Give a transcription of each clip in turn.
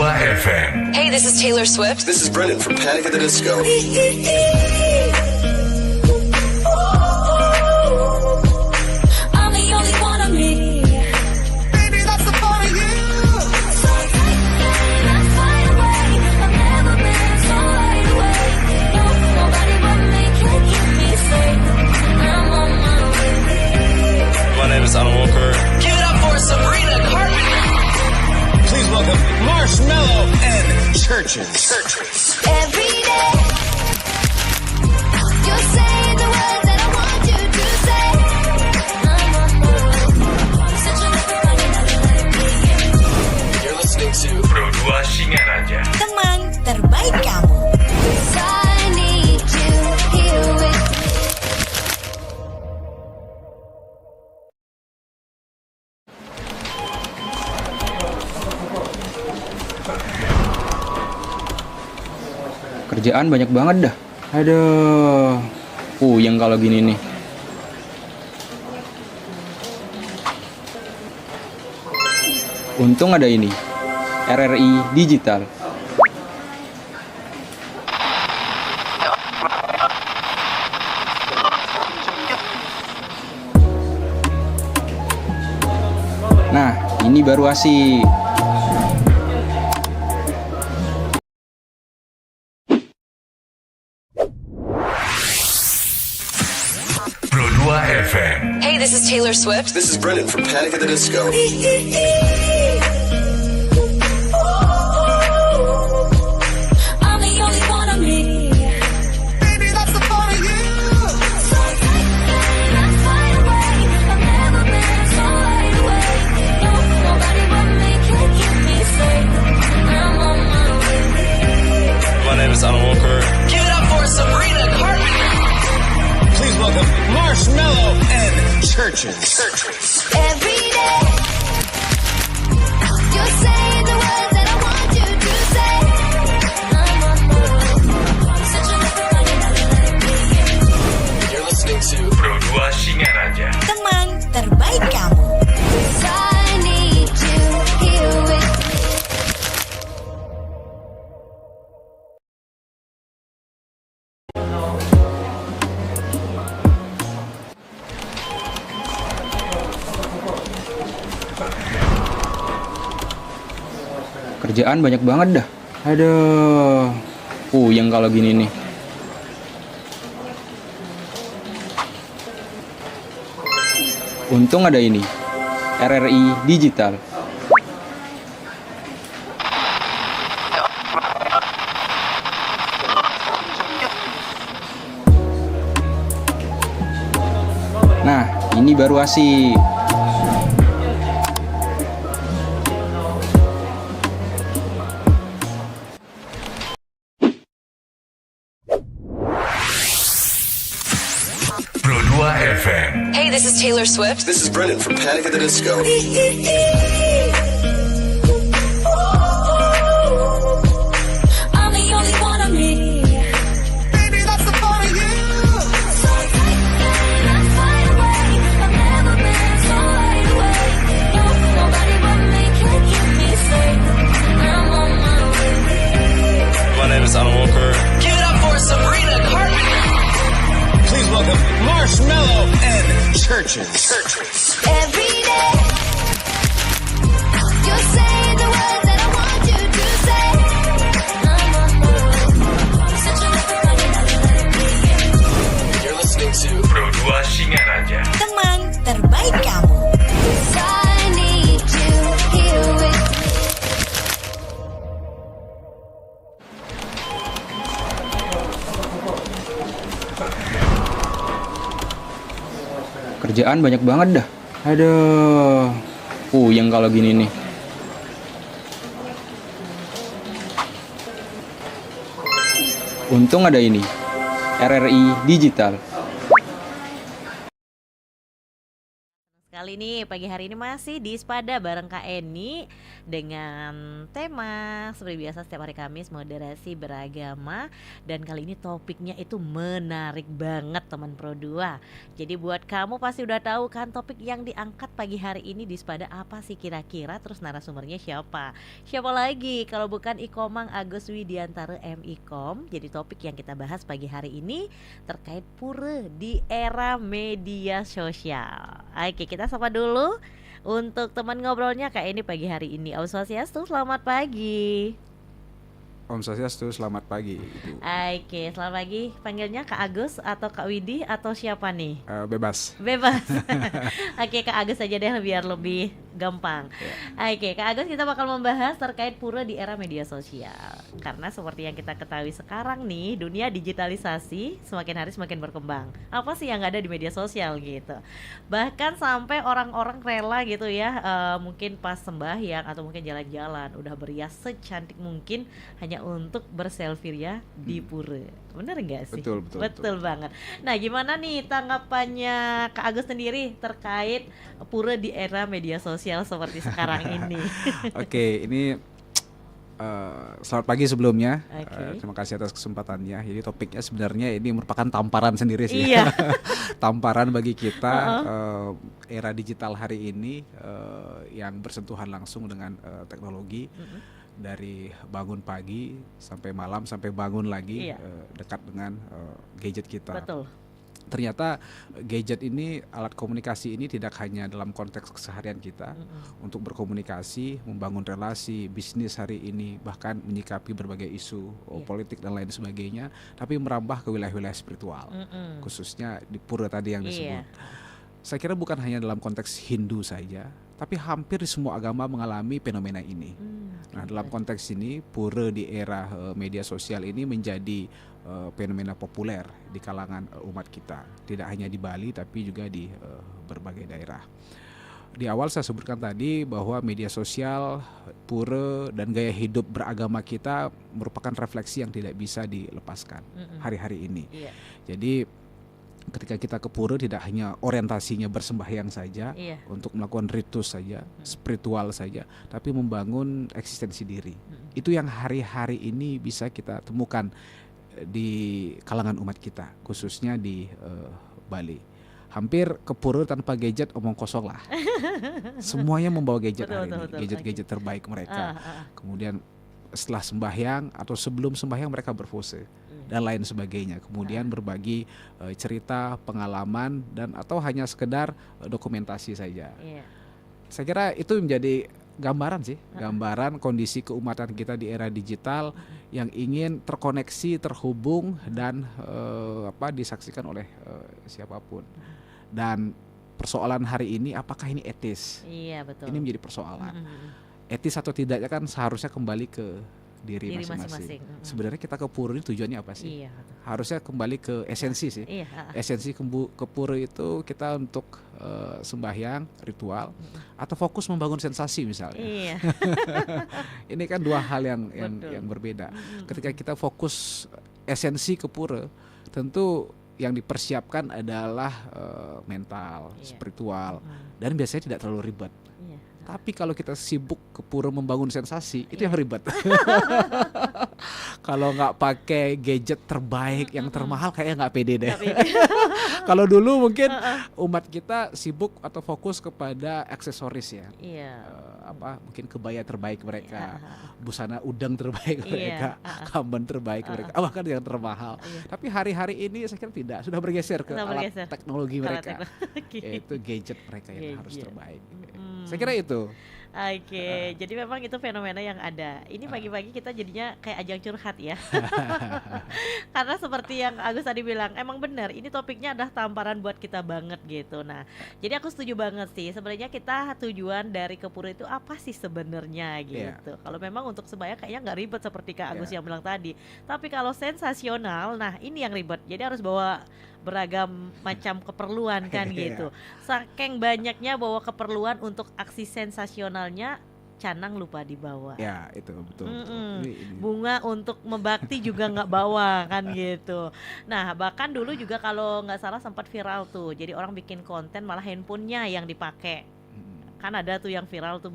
2 FM. Hey, this is Taylor Swift. This is Brendan from Panic at the Disco. I'm the only one of me. Baby, that's the part of you. So let's fly away. I've never been so wide awake. No, nobody but me can keep me safe. I'm on my way. My name is Alan Walker. Give it up for Sabrina Carpenter. Please welcome Marshmello and Churches. Every day, you're saying the words that I want you to say. I'm on my way. Searching everybody never let me in. You're listening to Pro 2 Singaraja. Teman terbaik kamu. 'Cause I need you here with me. Kerjaan banyak banget dah. Aduh. Puyeng kalau gini nih. Untung ada ini. RRI Digital. Nah, ini baru asik. Pro 2 FM. Hey, this is Taylor Swift. This is Brendan from Panic at the Disco. I'm the only one of me. Baby, that's the part of you. So let's fly away. I've never been so wide awake. No, nobody but me can keep me safe. I'm on my way. My name is Alan Walker. Give it up for Sabrina Carpenter. Please welcome Marshmello and Churches. Every day, you're saying the words that I want you to say. I'm on my way. Searching everybody never let me in. You're listening to Pro 2 Singaraja. Teman terbaik kamu. 'Cause I need you here with me. Kerjaan banyak banget dah. Aduh. Puyeng kalau gini nih. Untung ada ini. RRI Digital. Nah, ini baru asik. Pro 2 FM. Hey, this is Taylor Swift. This is Brendan from Panic at the Disco. I'm the only one of me. Baby, that's the part of you. So let's fly away. I've never been so wide awake. No, nobody but me can keep me safe. I'm on my way. My name is Alan Walker. Give it up for Sabrina Carpenter. Please welcome Marshmello and Churches. Every day, you're saying the words that I want you to say. I'm on my way. Searching everybody never let me in. You're listening to Pro 2 Singaraja. Teman terbaik kamu. 'Cause I need you here with me. Kerjaan banyak banget dah. Aduh. Puyeng kalau gini nih. Untung ada ini. RRI Digital. Kali ini pagi hari ini masih di Spada bareng Kak Eni dengan tema seperti biasa setiap hari Kamis moderasi beragama, dan kali ini topiknya itu menarik banget teman Pro 2. Jadi buat kamu pasti udah tahu kan topik yang diangkat pagi hari ini di Spada apa sih kira-kira, terus narasumbernya siapa? Siapa lagi kalau bukan Ikomang Agus Widiantara MIkom. Jadi topik yang kita bahas pagi hari ini terkait pura di era media sosial. Oke, kita sapa dulu untuk teman ngobrolnya Kak Eni pagi hari ini. Om Swastiastu, selamat pagi. Om Swastiastu, selamat pagi Ibu. Oke, selamat pagi. Panggilnya Kak Agus atau Kak Widi atau siapa nih? Bebas. Bebas. Oke, Kak Agus aja deh biar lebih gampang. Oke, Kak Agus, kita bakal membahas terkait pura di era media sosial. Karena seperti yang kita ketahui sekarang nih, dunia digitalisasi semakin hari semakin berkembang. Apa sih yang ada di media sosial gitu? Bahkan sampai orang-orang rela gitu ya, mungkin pas sembahyang atau mungkin jalan-jalan udah berias secantik mungkin hanya untuk berselfie ya di pura. Bener nggak sih? Betul banget. Nah, gimana nih tanggapannya Kak Agus sendiri terkait pura di era media sosial seperti sekarang ini? Oke, ini selamat pagi sebelumnya. Oke. Terima kasih atas kesempatannya. Jadi topiknya sebenarnya ini merupakan tamparan sendiri sih. Iya. Tamparan bagi kita era digital hari ini yang bersentuhan langsung dengan teknologi. Dari bangun pagi sampai malam sampai bangun lagi, dekat dengan gadget kita. Betul. Ternyata gadget ini, alat komunikasi ini tidak hanya dalam konteks keseharian kita untuk berkomunikasi, membangun relasi, bisnis hari ini, bahkan menyikapi berbagai isu politik dan lain sebagainya, tapi merambah ke wilayah-wilayah spiritual, khususnya di pura tadi yang disebut. Saya kira bukan hanya dalam konteks Hindu saja, tapi hampir semua agama mengalami fenomena ini. Nah, dalam konteks ini, pura di era media sosial ini menjadi fenomena populer di kalangan umat kita. Tidak hanya di Bali, tapi juga di berbagai daerah. Di awal saya sebutkan tadi bahwa media sosial, pura, dan gaya hidup beragama kita merupakan refleksi yang tidak bisa dilepaskan hari-hari ini. Jadi ketika kita ke pura tidak hanya orientasinya bersembahyang saja, untuk melakukan ritus saja, spiritual saja, tapi membangun eksistensi diri. Itu yang hari-hari ini bisa kita temukan di kalangan umat kita, khususnya di Bali. Hampir ke pura tanpa gadget omong kosong lah. Semuanya membawa gadget hari ini, gadget-gadget terbaik mereka. Kemudian setelah sembahyang atau sebelum sembahyang mereka berpose dan lain sebagainya. Kemudian berbagi cerita, pengalaman, dan atau hanya sekedar dokumentasi saja. Saya kira itu menjadi gambaran sih, gambaran kondisi keumatan kita di era digital yang ingin terkoneksi, terhubung, dan disaksikan oleh siapapun. Dan persoalan hari ini, apakah ini etis? Iya, betul. Ini menjadi persoalan. Etis atau tidaknya kan seharusnya kembali ke diri masing-masing. Sebenarnya kita ke pura ini tujuannya apa sih? Harusnya kembali ke esensi sih. Esensi ke pura itu kita untuk sembahyang, ritual, atau fokus membangun sensasi misalnya. Ini kan dua hal yang berbeda. Ketika kita fokus esensi ke pura, tentu yang dipersiapkan adalah mental, spiritual, dan biasanya tidak terlalu ribet. Tapi kalau kita sibuk ke pura membangun sensasi, itu yang ribet. Kalau nggak pakai gadget terbaik, yang termahal, kayaknya nggak pede deh. Kalau dulu mungkin umat kita sibuk atau fokus kepada aksesoris ya. Mungkin kebaya terbaik mereka, busana udang terbaik mereka, kamban terbaik mereka, bahkan yang termahal. Tapi hari-hari ini saya kira tidak, sudah bergeser ke alat teknologi mereka, yaitu gadget mereka yang harus terbaik. Saya kira itu. Oke, jadi memang itu fenomena yang ada. Ini pagi-pagi kita jadinya kayak ajang curhat ya. Karena seperti yang Agus tadi bilang, emang benar ini topiknya adalah tamparan buat kita banget gitu. Nah, jadi aku setuju banget sih. Sebenarnya kita tujuan dari ke pura itu apa sih sebenarnya gitu. Kalau memang untuk sembahyang kayaknya nggak ribet seperti Kak Agus yang bilang tadi. Tapi kalau sensasional, nah ini yang ribet. Jadi harus bawa beragam macam keperluan kan gitu. Saking banyaknya bawa keperluan untuk aksi sensasionalnya, canang lupa dibawa. Ya itu betul. Mm-mm. Ini. Bunga untuk membakti juga nggak bawa kan gitu. Nah bahkan dulu juga kalau nggak salah sempat viral tuh. Jadi orang bikin konten malah handphonenya yang dipakai. Kan ada tuh yang viral tuh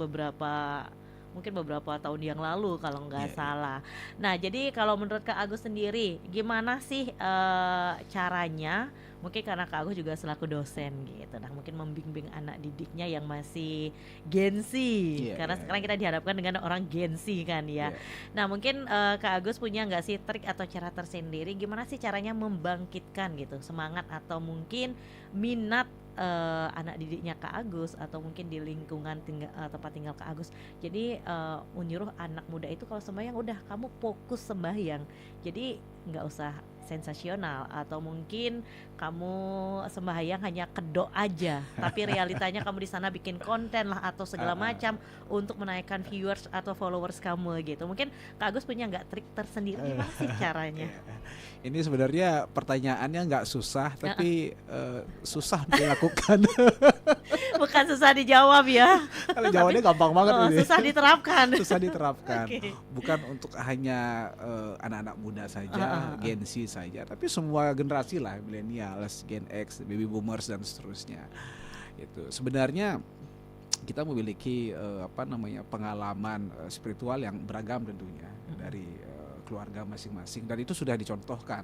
mungkin beberapa tahun yang lalu kalau nggak salah. Nah jadi kalau menurut Kak Agus sendiri gimana sih caranya, mungkin karena Kak Agus juga selaku dosen gitu, nah mungkin membimbing anak didiknya yang masih Gen Z, karena sekarang kita dihadapkan dengan orang Gen Z kan ya. Nah mungkin Kak Agus punya nggak sih trik atau cara tersendiri gimana sih caranya membangkitkan gitu semangat atau mungkin minat anak didiknya Kak Agus atau mungkin di lingkungan tempat tinggal Kak Agus. Jadi menyuruh anak muda itu kalau sembahyang udah kamu fokus sembahyang. Jadi nggak usah sensasional atau mungkin kamu sembahyang hanya kedok aja, tapi realitanya kamu di sana bikin konten lah atau segala macam untuk menaikkan viewers atau followers kamu gitu. Mungkin Kak Agus punya nggak trik tersendiri gimana sih caranya? Ini sebenarnya pertanyaannya nggak susah, tapi susah dilakukan. Bukan susah dijawab ya. Kalau jawabannya gampang banget ini. Susah diterapkan. Susah diterapkan. Okay. Bukan untuk hanya anak-anak muda saja, Gen Z saja, tapi semua generasi lah, millennials, Gen X, baby boomers dan seterusnya. Itu sebenarnya kita memiliki pengalaman spiritual yang beragam tentunya dari keluarga masing-masing, dan itu sudah dicontohkan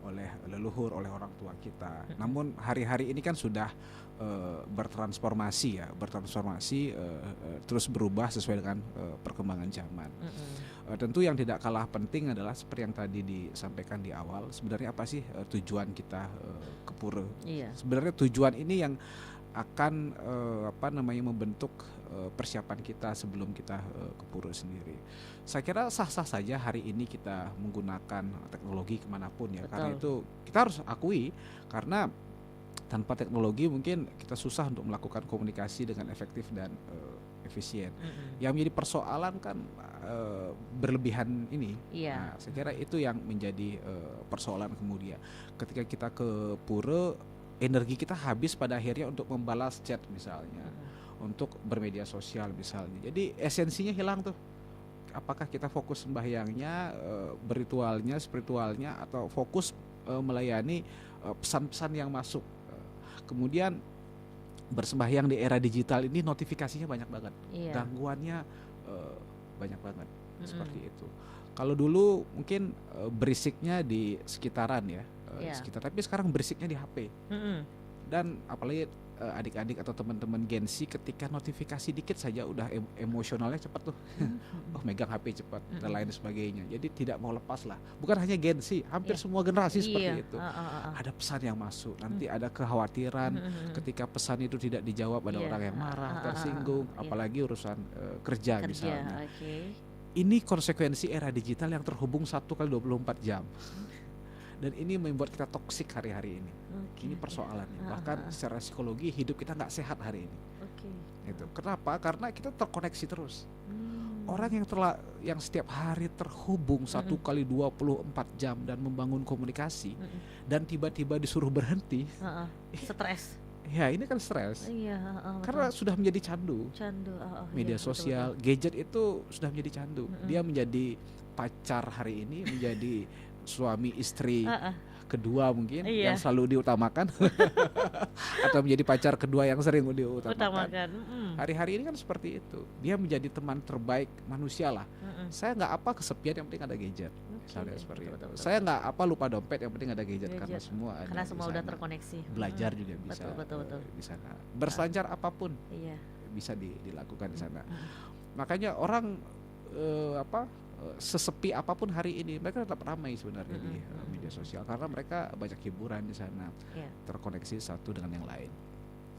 oleh leluhur, oleh orang tua kita. Namun hari-hari ini kan sudah bertransformasi, terus berubah sesuai dengan perkembangan zaman. Tentu yang tidak kalah penting adalah seperti yang tadi disampaikan di awal, sebenarnya apa sih tujuan kita ke pura? Sebenarnya tujuan ini yang akan membentuk persiapan kita sebelum kita ke pura sendiri. Saya kira sah-sah saja hari ini kita menggunakan teknologi kemanapun ya. Betul. Karena itu kita harus akui, karena tanpa teknologi mungkin kita susah untuk melakukan komunikasi dengan efektif dan efisien. Yang menjadi persoalan kan berlebihan ini. Nah, saya kira itu yang menjadi persoalan kemudian. Ketika kita ke pura, energi kita habis pada akhirnya untuk membalas chat misalnya, untuk bermedia sosial misalnya. Jadi esensinya hilang tuh. Apakah kita fokus sembahyangnya, berritualnya, spiritualnya, atau fokus melayani pesan-pesan yang masuk. Kemudian bersembahyang di era digital ini notifikasinya banyak banget, gangguannya banyak banget, seperti itu. Kalau dulu mungkin berisiknya di sekitaran ya, sekitar, tapi sekarang berisiknya di HP. Dan apalagi adik-adik atau teman-teman Gen Z ketika notifikasi dikit saja udah emosionalnya cepat tuh. Megang HP cepat dan lain sebagainya. Jadi tidak mau lepas lah. Bukan hanya Gen Z, hampir semua generasi seperti itu. Ada pesan yang masuk, nanti ada kekhawatiran ketika pesan itu tidak dijawab, ada orang yang marah, tersinggung, apalagi urusan kerja misalnya. Ini konsekuensi era digital yang terhubung 1x24 jam. Dan ini membuat kita toksik hari-hari ini. Ini persoalannya. Bahkan secara psikologi hidup kita nggak sehat hari ini. Itu. Kenapa? Karena kita terkoneksi terus. Orang yang setiap hari terhubung 1x24 jam dan membangun komunikasi, dan tiba-tiba disuruh berhenti, stres. Ya ini kan stres. Karena sudah menjadi candu. Media sosial, gadget itu sudah menjadi candu. Dia menjadi pacar hari ini, menjadi suami istri kedua mungkin yang selalu diutamakan atau menjadi pacar kedua yang sering diutamakan. Hari-hari ini kan seperti itu. Dia menjadi teman terbaik manusia lah. Saya nggak apa kesepian, yang penting ada gadget. Misalnya seperti itu. Saya nggak apa lupa dompet, yang penting ada gadget. Karena semua ada. Karena semua udah terkoneksi. Belajar juga bisa di sana. Berselancar apapun bisa dilakukan di sana. Makanya orang sesepi apapun hari ini mereka tetap ramai sebenarnya di media sosial, karena mereka banyak hiburan di sana, terkoneksi satu dengan yang lain.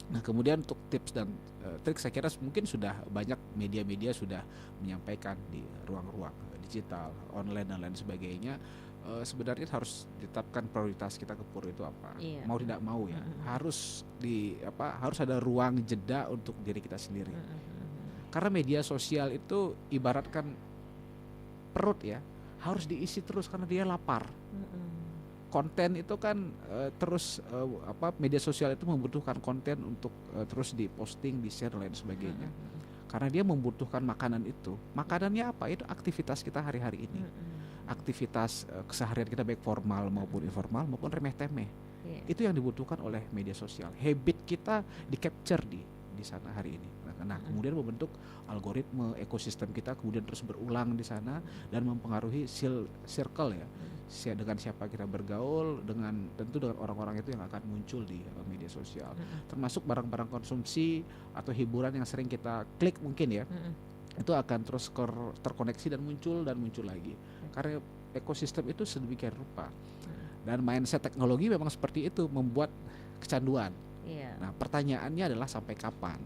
Nah kemudian untuk tips dan trik, saya kira mungkin sudah banyak media-media sudah menyampaikan di ruang-ruang digital, online dan lain sebagainya. Sebenarnya harus ditetapkan prioritas kita ke pura itu apa, mau tidak mau ya, harus ada ruang jeda untuk diri kita sendiri. Karena media sosial itu ibaratkan perut ya, harus diisi terus karena dia lapar. Konten itu kan media sosial itu membutuhkan konten untuk terus diposting, di-share dan lain sebagainya. karena dia membutuhkan makanan itu. Makanannya apa? Itu aktivitas kita hari-hari ini. Aktivitas keseharian kita baik formal maupun informal maupun remeh-temeh. Itu yang dibutuhkan oleh media sosial. Habit kita di-capture di sana hari ini. Nah, kemudian membentuk algoritma ekosistem kita kemudian terus berulang di sana dan mempengaruhi circle ya. Dengan siapa kita bergaul, tentu dengan orang-orang itu yang akan muncul di media sosial. Termasuk barang-barang konsumsi atau hiburan yang sering kita klik mungkin ya. Itu akan terus terkoneksi dan muncul lagi. Karena ekosistem itu sedemikian rupa. Dan mindset teknologi memang seperti itu, membuat kecanduan. Nah, pertanyaannya adalah sampai kapan?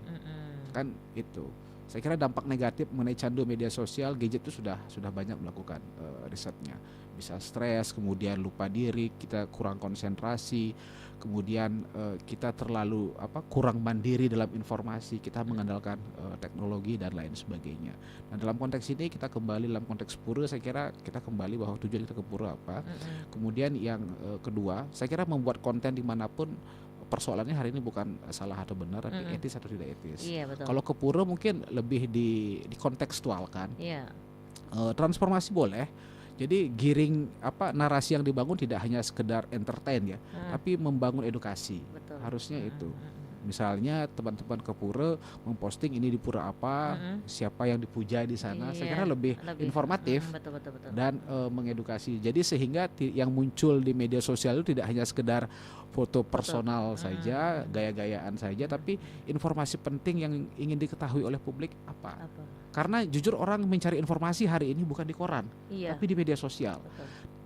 Kan itu. Saya kira dampak negatif mengenai candu media sosial, gadget itu sudah banyak melakukan risetnya. Bisa stres, kemudian lupa diri, kita kurang konsentrasi, kemudian kita terlalu kurang mandiri dalam informasi, kita mengandalkan teknologi dan lain sebagainya. Nah, dalam konteks ini kita kembali dalam konteks pura, saya kira kita kembali bahwa tujuan kita ke pura apa. Kemudian yang kedua, saya kira membuat konten dimanapun persoalannya hari ini bukan salah atau benar, tapi etis atau tidak etis. Kalau ke pura mungkin lebih dikontekstualkan. Transformasi boleh. Jadi giring narasi yang dibangun tidak hanya sekedar entertain ya, tapi membangun edukasi. Harusnya itu. Misalnya teman-teman ke pura memposting ini di pura apa, siapa yang dipuja di sana, saya kira lebih informatif dan mengedukasi. Jadi sehingga yang muncul di media sosial itu tidak hanya sekedar foto personal saja, gaya-gayaan saja, tapi informasi penting yang ingin diketahui oleh publik apa. Karena jujur orang mencari informasi hari ini bukan di koran, tapi di media sosial.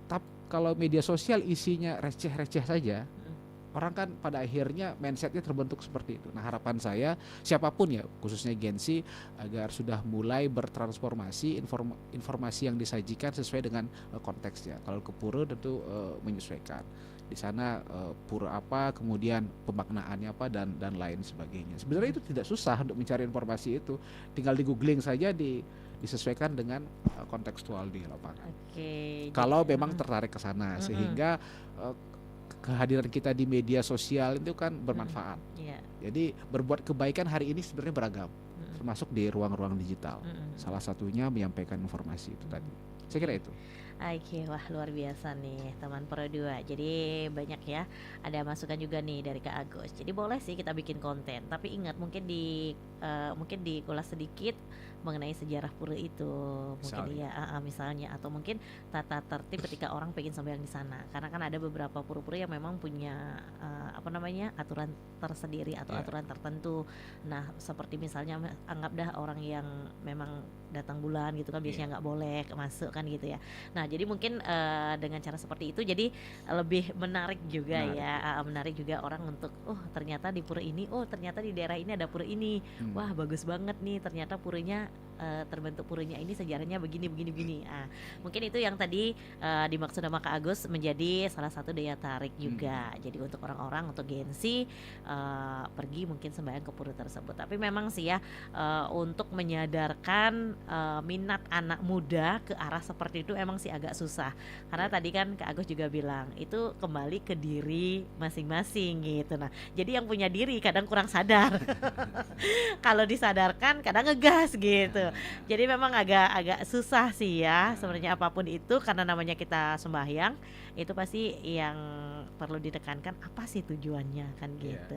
Tapi kalau media sosial isinya receh-receh saja, orang kan pada akhirnya mindsetnya terbentuk seperti itu. Nah, harapan saya siapapun ya, khususnya Gen Z, agar sudah mulai bertransformasi informasi yang disajikan sesuai dengan konteksnya. Kalau ke pura tentu menyesuaikan. Di sana pura apa, kemudian pemaknaannya apa dan lain sebagainya. Sebenarnya itu tidak susah untuk mencari informasi itu. Tinggal di googling saja disesuaikan dengan kontekstual di lapangan. Kalau memang tertarik ke sana sehingga kehadiran kita di media sosial itu kan bermanfaat. Jadi berbuat kebaikan hari ini sebenarnya beragam, termasuk di ruang-ruang digital. Salah satunya menyampaikan informasi itu tadi. Saya kira itu. Oke, wah luar biasa nih teman Pro 2. Jadi banyak ya, ada masukan juga nih dari Kak Agus. Jadi boleh sih kita bikin konten, tapi ingat mungkin dikulas sedikit mengenai sejarah pura itu, mungkin misalnya atau mungkin tata tertib ketika orang pengen sembahyang di sana. Karena kan ada beberapa pura-pura yang memang punya aturan tersendiri atau aturan tertentu. Nah, seperti misalnya anggap dah orang yang memang datang bulan gitu kan biasanya nggak boleh masuk kan gitu ya. Nah, jadi mungkin dengan cara seperti itu jadi lebih menarik juga menarik juga orang untuk ternyata di pura ini, ternyata di daerah ini ada pura ini. Wah, bagus banget nih, ternyata puranya terbentuk puranya ini sejarahnya begini. Mungkin itu yang tadi dimaksud sama Kak Agus menjadi salah satu daya tarik juga. Jadi untuk orang-orang, untuk Gen Z pergi mungkin sembahyang ke pura tersebut. Tapi memang sih ya untuk menyadarkan minat anak muda ke arah seperti itu emang sih agak susah. Karena tadi kan Kak Agus juga bilang itu kembali ke diri masing-masing gitu. Nah, jadi yang punya diri kadang kurang sadar. Kalau disadarkan kadang ngegas gitu. Jadi memang agak susah sih ya sebenarnya apapun itu, karena namanya kita sembahyang itu pasti yang perlu ditekankan apa sih tujuannya kan gitu.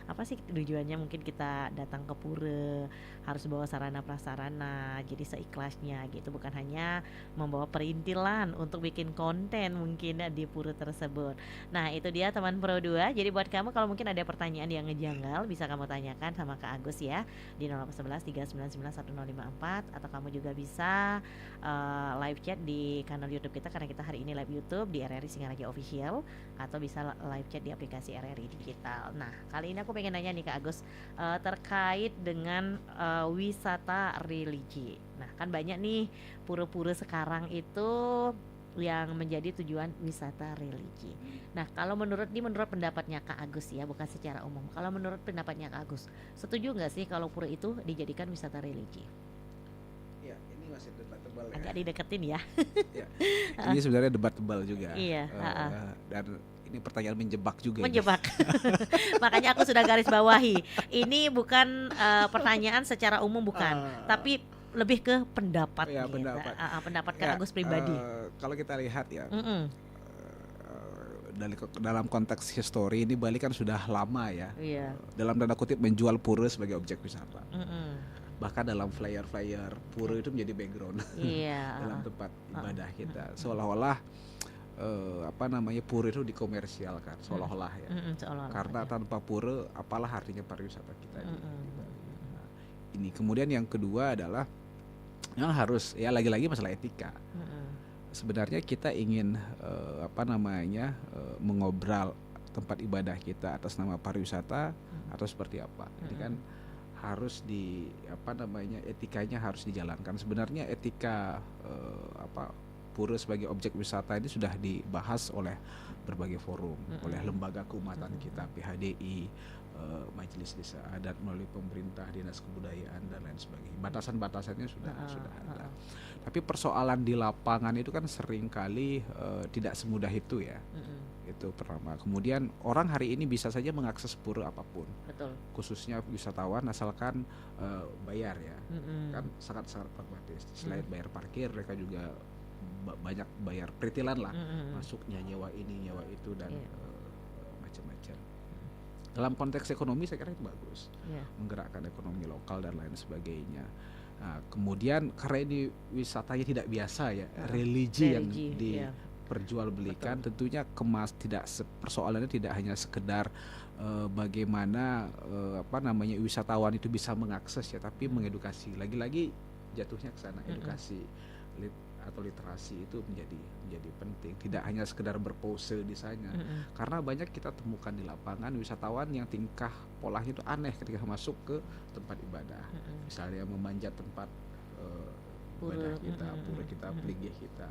Apa sih tujuannya, mungkin kita datang ke pura harus bawa sarana prasarana jadi seikhlasnya gitu, bukan hanya membawa perintilan untuk bikin konten mungkin di pura tersebut. Nah, itu dia teman Pro 2. Jadi buat kamu kalau mungkin ada pertanyaan yang ngejanggal bisa kamu tanyakan sama Kak Agus ya di 0811 399 1054, atau kamu juga bisa live chat di kanal YouTube kita karena kita hari ini live YouTube di RRI Singaraja Official, atau bisa live chat di aplikasi RRI Digital. Nah, kali ini aku pengen nanya nih Kak Agus terkait dengan wisata religi. Nah, kan banyak nih pura-pura sekarang itu yang menjadi tujuan wisata religi. Nah, kalau menurut pendapatnya Kak Agus ya, bukan secara umum. Kalau menurut pendapatnya Kak Agus, setuju nggak sih kalau pura itu dijadikan wisata religi? Ya, ini masih debatable ya. Agak dideketin ya. Ini sebenarnya debatable juga. Iya. Dan Ini pertanyaan menjebak juga. ini. Menjebak. Makanya aku sudah garis bawahi. Ini bukan pertanyaan secara umum bukan, tapi lebih ke pendapat. Ya, nih. pendapat. Pendapat Kak Ya, Agus pribadi. Kalau kita lihat ya, Mm-mm. dalam konteks histori ini Bali kan sudah lama ya, Iya. dalam tanda kutip menjual pura sebagai objek wisata. Mm-mm. Bahkan dalam flyer-flyer pura itu menjadi background Iya. dalam tempat ibadah kita. Seolah-olah pura itu dikomersialkan, seolah-olah ya. Seolah-olah. Karena tanpa pura, apalah artinya pariwisata kita di Bali. Nah, ini kemudian yang kedua adalah yang harus ya lagi-lagi masalah etika. Sebenarnya kita ingin mengobral tempat ibadah kita atas nama pariwisata atau seperti apa. Ini kan harus etikanya harus dijalankan. Sebenarnya etika pura sebagai objek wisata ini sudah dibahas oleh berbagai forum, oleh lembaga keumatan kita, PHDI, Majelis Desa Adat melalui pemerintah, Dinas Kebudayaan dan lain sebagainya. Batasan-batasannya sudah ada. Tapi persoalan di lapangan itu kan seringkali tidak semudah itu ya. Itu pertama. Kemudian orang hari ini bisa saja mengakses pura apapun. Betul. Khususnya wisatawan asalkan bayar ya. Kan sangat-sangat pragmatis. Selain bayar parkir, mereka juga banyak bayar peritilan lah. Masuknya nyewa ini, nyewa itu dan macam-macam. Dalam konteks ekonomi saya kira itu bagus, menggerakkan ekonomi lokal dan lain sebagainya. Nah, kemudian karena ini wisatanya tidak biasa ya, religi yang diperjualbelikan, tentunya persoalannya tidak hanya sekedar bagaimana wisatawan itu bisa mengakses ya, tapi mengedukasi. Lagi-lagi jatuhnya ke sana, edukasi atau literasi itu menjadi penting. Tidak hanya sekedar berpose di sana. Karena banyak kita temukan di lapangan wisatawan yang tingkah polanya itu aneh ketika masuk ke tempat ibadah. Misalnya memanjat tempat ibadah kita, pura kita, pelinggih kita.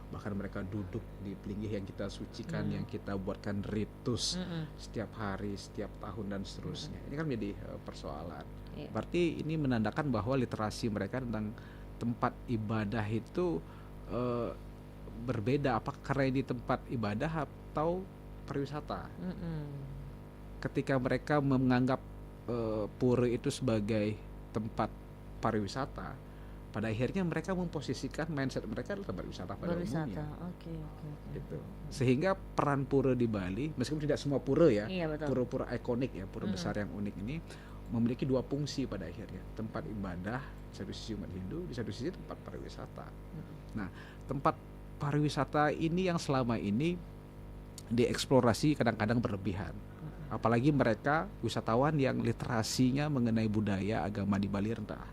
Bahkan mereka duduk di pelinggih yang kita sucikan, yang kita buatkan ritus setiap hari, setiap tahun dan seterusnya. Ini kan menjadi persoalan. Berarti ini menandakan bahwa literasi mereka tentang tempat ibadah itu berbeda, apakah karena ini tempat ibadah atau pariwisata. Ketika mereka menganggap pura itu sebagai tempat pariwisata, pada akhirnya mereka memposisikan mindset mereka adalah tempat wisata pada umumnya. Gitu. Sehingga peran pura di Bali, meskipun tidak semua pura ya, pura-pura ikonik ya, pura besar yang unik ini memiliki dua fungsi pada akhirnya, tempat ibadah di satu sisi umat Hindu, di satu sisi tempat pariwisata. Nah, tempat pariwisata ini yang selama ini dieksplorasi kadang-kadang berlebihan. Apalagi mereka wisatawan yang literasinya mengenai budaya agama di Bali rendah.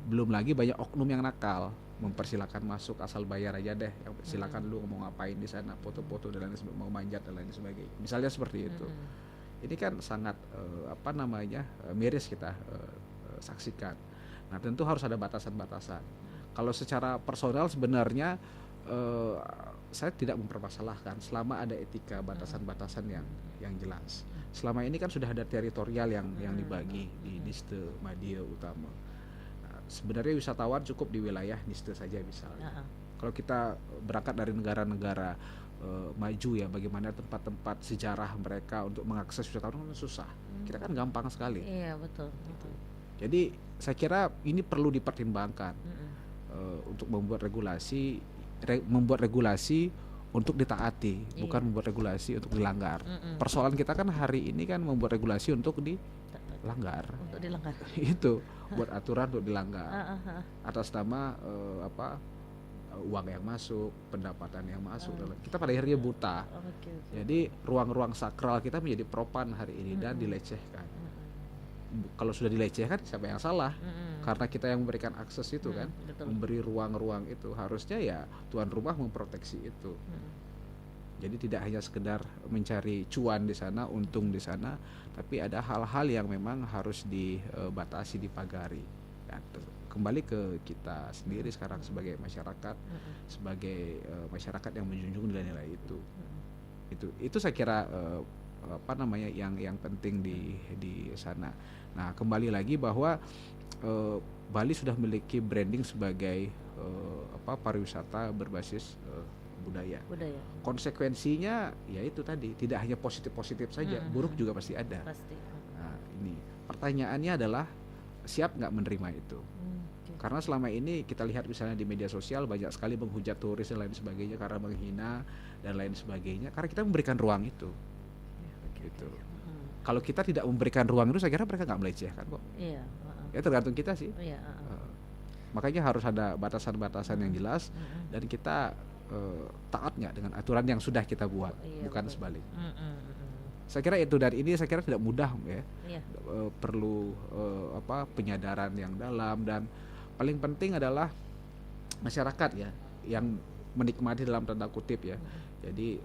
Belum lagi banyak oknum yang nakal, mempersilakan masuk asal bayar aja deh. Silakan lu mau ngapain di sana, foto-foto dan lain sebagainya, mau manjat dan lain sebagainya. Misalnya seperti itu. Ini kan sangat miris kita saksikan. Nah, tentu harus ada batasan-batasan. Kalau secara personal sebenarnya saya tidak mempermasalahkan selama ada etika batasan-batasan yang jelas. Selama ini kan sudah ada teritorial yang dibagi di Niste Madia Utama. Nah, sebenarnya wisatawan cukup di wilayah Niste saja misalnya. Kalau kita berangkat dari negara-negara maju ya, bagaimana tempat-tempat sejarah mereka untuk mengakses wisatawan kan susah. Kita kan gampang sekali. Iya, betul. Gitu. Jadi saya kira ini perlu dipertimbangkan untuk membuat regulasi untuk ditaati, bukan membuat regulasi untuk dilanggar. Persoalan kita kan hari ini kan membuat regulasi untuk dilanggar. Untuk dilanggar. Itu buat aturan untuk dilanggar atas nama uang yang masuk, pendapatan yang masuk. Kita pada akhirnya buta. Jadi ruang-ruang sakral kita menjadi propan hari ini dan dilecehkan. Kalau sudah dilecehkan siapa yang salah? Karena kita yang memberikan akses itu kan, memberi ruang-ruang itu, harusnya ya tuan rumah memproteksi itu. Jadi tidak hanya sekedar mencari cuan di sana, untung di sana, tapi ada hal-hal yang memang harus dibatasi, dipagari. Ya, kembali ke kita sendiri sekarang sebagai masyarakat, sebagai masyarakat yang menjunjung nilai-nilai itu. Itu saya kira yang penting di sana. Nah, kembali lagi bahwa Bali sudah memiliki branding sebagai pariwisata berbasis budaya. Budaya. Konsekuensinya ya itu tadi, tidak hanya positif-positif saja, buruk juga pasti ada. Pasti. Nah, ini pertanyaannya adalah siap nggak menerima itu? Oke. Karena selama ini kita lihat misalnya di media sosial banyak sekali menghujat turis dan lain sebagainya karena menghina dan lain sebagainya. Karena kita memberikan ruang itu. Ya, oke, Gitu. oke. Kalau kita tidak memberikan ruang itu, saya kira mereka nggak melecehkan kok. Iya. Ya tergantung kita sih. Iya. Makanya harus ada batasan-batasan yang jelas dan kita taat nggak dengan aturan yang sudah kita buat, Iya, bukan betul. sebaliknya. Saya kira itu, dan ini saya kira tidak mudah ya. Iya. Perlu penyadaran yang dalam, dan paling penting adalah masyarakat ya yang menikmati dalam tanda kutip ya. Jadi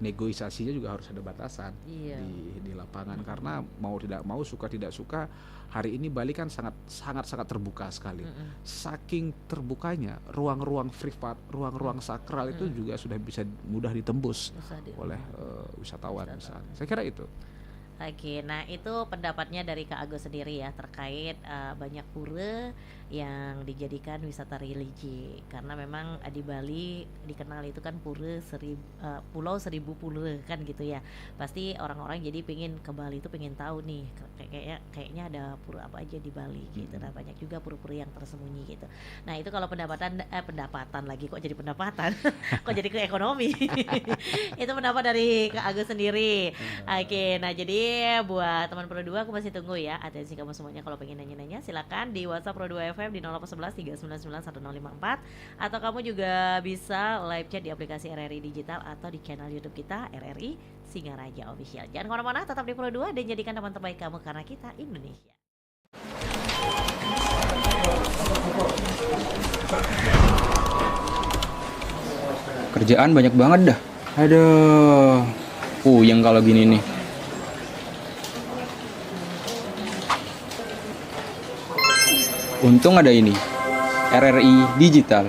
negosiasinya juga harus ada batasan. Iya. di lapangan, karena mau tidak mau, suka tidak suka, hari ini Bali kan sangat terbuka sekali. Saking terbukanya, ruang-ruang privat, ruang-ruang sakral itu juga sudah bisa mudah ditembus oleh wisatawan misalnya. Saya kira itu. Oke, nah itu pendapatnya dari Kak Agus sendiri ya terkait banyak pura yang dijadikan wisata religi, karena memang di Bali dikenal itu kan pulau 1000 pura kan gitu ya. Pasti orang-orang jadi pengen ke Bali itu pengen tahu nih kayaknya ada pura apa aja di Bali gitu. Nah banyak juga pura-pura yang tersembunyi gitu. Nah itu kalau pendapatan lagi kok jadi pendapatan kok jadi ke ekonomi. Itu pendapat dari Kak Agus sendiri. Oke, nah jadi buat teman Pro 2 aku masih tunggu ya atensi kamu semuanya. Kalau pengen nanya-nanya silakan di WhatsApp Pro 2 FM di 0811 399 1054, atau kamu juga bisa live chat di aplikasi RRI Digital atau di channel YouTube kita RRI Singaraja Official. Jangan kemana-mana, tetap di Pro 2 dan jadikan teman terbaik kamu karena kita Indonesia. Kerjaan banyak banget dah. Aduh, puyeng kalau gini nih. Untung ada ini, RRI Digital.